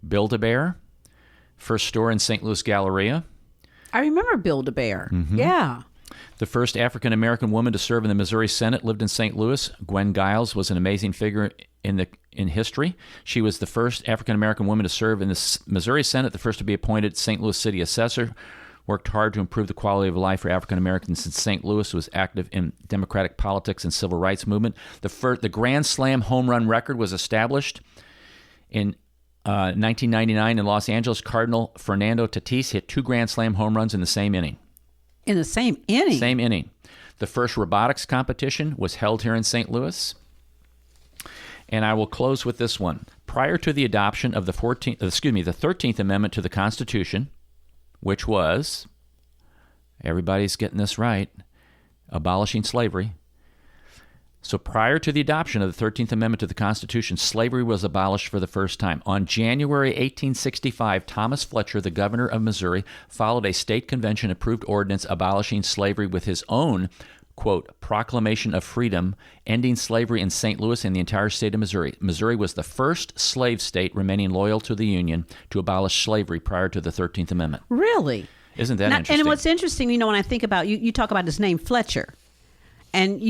Build-A-Bear, first store in St. Louis Galleria. I remember Build-A-Bear. Mm-hmm. Yeah. The first African-American woman to serve in the Missouri Senate lived in St. Louis. Gwen Giles was an amazing figure in history. She was the first African-American woman to serve in the Missouri Senate, the first to be appointed St. Louis City Assessor. Worked hard to improve the quality of life for African-Americans since St. Louis was active in democratic politics and civil rights movement. The Grand Slam home run record was established in 1999 in Los Angeles, Cardinal Fernando Tatis hit 2 Grand Slam home runs in the same inning. In the same inning? Same inning. The first robotics competition was held here in St. Louis. And I will close with this one. Prior to the adoption of the 13th Amendment to the Constitution, which was, everybody's getting this right, abolishing slavery. So prior to the adoption of the 13th Amendment to the Constitution, slavery was abolished for the first time. On January 1865, Thomas Fletcher, the governor of Missouri, followed a state convention-approved ordinance abolishing slavery with his own, quote, proclamation of freedom, ending slavery in St. Louis and the entire state of Missouri. Missouri was the first slave state remaining loyal to the Union to abolish slavery prior to the 13th Amendment. Really? Isn't that interesting? And what's interesting, when I think about, you talk about his name, Fletcher. And,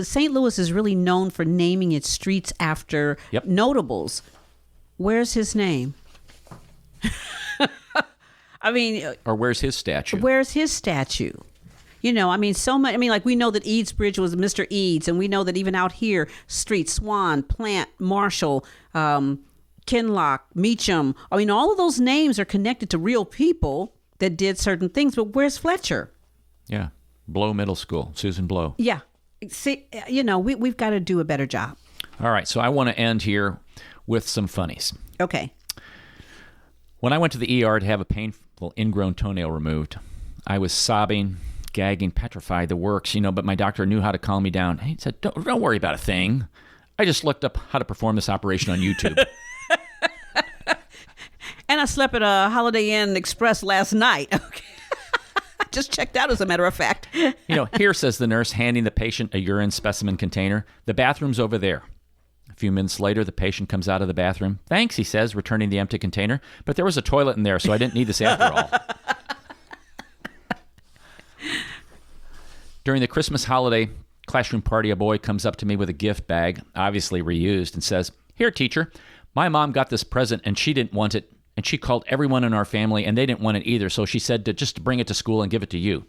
St. Louis is really known for naming its streets after notables. Where's his name? I mean... Or where's his statue? Where's his statue? So much. Like we know that Eads Bridge was Mr. Eads, and we know that even out here, Street, Swan, Plant, Marshall, Kinlock, Meacham. All of those names are connected to real people that did certain things. But where's Fletcher? Yeah. Blow Middle School, Susan Blow. Yeah. See, we've got to do a better job. All right. So I want to end here with some funnies. Okay. When I went to the ER to have a painful ingrown toenail removed, I was sobbing, gagging, petrified, the works, but my doctor knew how to calm me down. He said, don't worry about a thing. I just looked up how to perform this operation on YouTube. And I slept at a Holiday Inn Express last night. Okay. Just checked out, as a matter of fact. Here, says the nurse, handing the patient a urine specimen container. The bathroom's over there. A few minutes later, the patient comes out of the bathroom. Thanks, he says, returning the empty container. But there was a toilet in there, so I didn't need this after all. During the Christmas holiday classroom party, a boy comes up to me with a gift bag, obviously reused, and says, "Here, teacher, my mom got this present and she didn't want it. And she called everyone in our family, and they didn't want it either. So she said just to bring it to school and give it to you."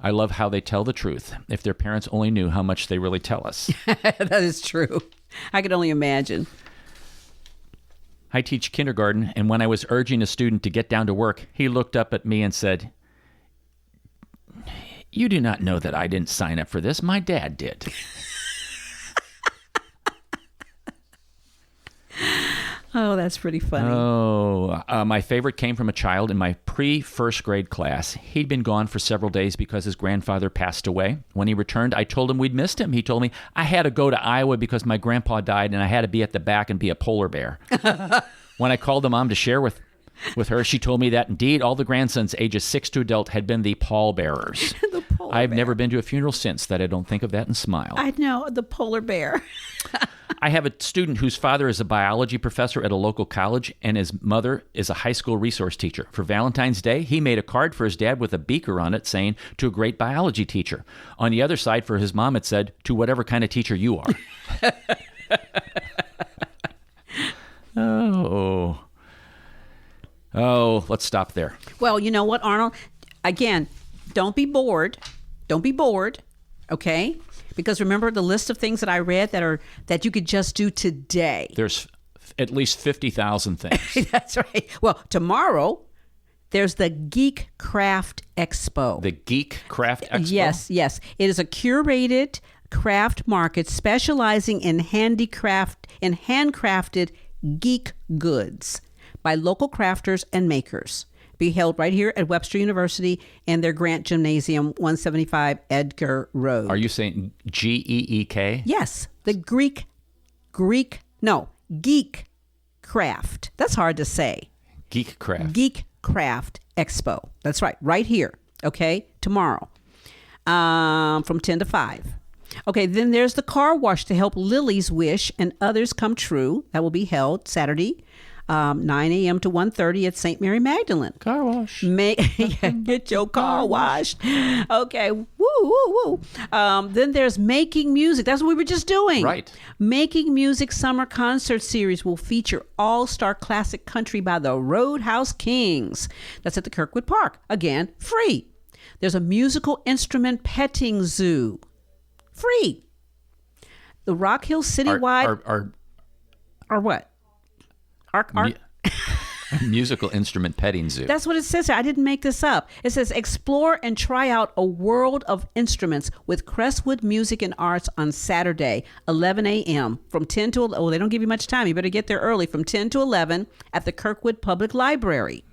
I love how they tell the truth. If their parents only knew how much they really tell us. That is true. I can only imagine. I teach kindergarten, and when I was urging a student to get down to work, he looked up at me and said, "You do not know that I didn't sign up for this. My dad did." Oh, that's pretty funny. My favorite came from a child in my pre-first grade class. He'd been gone for several days because his grandfather passed away. When he returned, I told him we'd missed him. He told me, "I had to go to Iowa because my grandpa died and I had to be at the back and be a polar bear." When I called the mom to share with her, she told me that indeed all the grandsons ages 6 to adult had been the pallbearers. I've never been to a funeral since that I don't think of that and smile. I know, the polar bear. I have a student whose father is a biology professor at a local college and his mother is a high school resource teacher. For Valentine's Day, he made a card for his dad with a beaker on it saying, "To a great biology teacher." On the other side for his mom, it said, "To whatever kind of teacher you are." Oh, let's stop there. Well, you know what, Arnold? Again, don't be bored. Don't be bored, okay? Because remember the list of things that I read that you could just do today. There's at least 50,000 things. That's right. Well, tomorrow there's the Geek Craft Expo. The Geek Craft Expo? Yes. It is a curated craft market specializing in handcrafted geek goods by local crafters and makers. Be held right here at Webster University in their Grant Gymnasium, 175 Edgar Road. Are you saying Geek? Yes, the Geek Craft. That's hard to say. Geek Craft. Geek Craft Expo. That's right here. Okay, tomorrow, from 10 to 5. Okay, then there's the car wash to help Lily's wish and others come true. That will be held Saturday, 9 a.m. to 1:30 at St. Mary Magdalene. Car wash. Get your car washed. Okay, woo. Then there's Making Music. That's what we were just doing. Right. Making Music Summer Concert Series will feature all-star classic country by the Roadhouse Kings. That's at the Kirkwood Park. Again, free. There's a musical instrument petting zoo. Free. The Rock Hill Citywide... Are Or what? Arc. Musical instrument petting zoo. That's what it says here. I didn't make this up. It says explore and try out a world of instruments with Crestwood Music and Arts on Saturday, 11 a.m. from 10 to 11. Oh, they don't give you much time. You better get there early from 10 to 11 at the Kirkwood Public Library.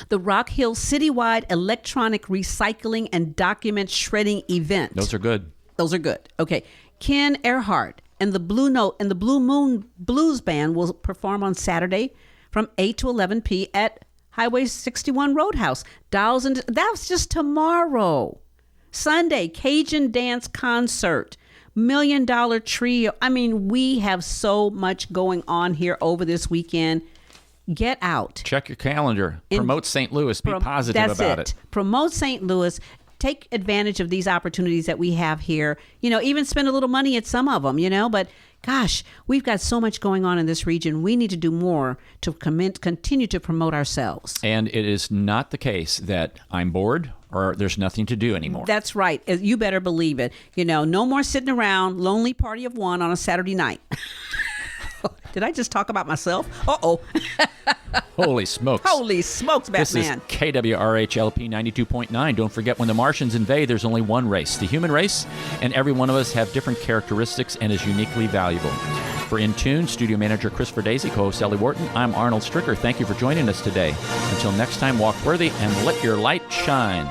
The Rock Hill Citywide Electronic Recycling and Document Shredding Event. Those are good. Those are good. Okay. Ken Earhart and the Blue Note and the Blue Moon Blues Band will perform on Saturday from 8 to 11 p. at Highway 61 Roadhouse. That's just tomorrow. Sunday, Cajun Dance Concert. $1 Million Trio. I mean, we have so much going on here over this weekend. Get out. Check your calendar. Promote St. Louis. Be positive about it. Promote St. Louis. Take advantage of these opportunities that we have here. Even spend a little money at some of them, but gosh, we've got so much going on in this region. We need to do more to continue to promote ourselves. And it is not the case that I'm bored or there's nothing to do anymore. That's right. You better believe it. No more sitting around, lonely party of one on a Saturday night. Did I just talk about myself? Uh-oh. Holy smokes. Holy smokes, Batman. This is KWRH-LP 92.9. Don't forget, when the Martians invade, there's only one race, the human race, and every one of us have different characteristics and is uniquely valuable. For In Tune, studio manager Christopher Daisy, co-host Ellie Wharton, I'm Arnold Stricker. Thank you for joining us today. Until next time, walk worthy and let your light shine.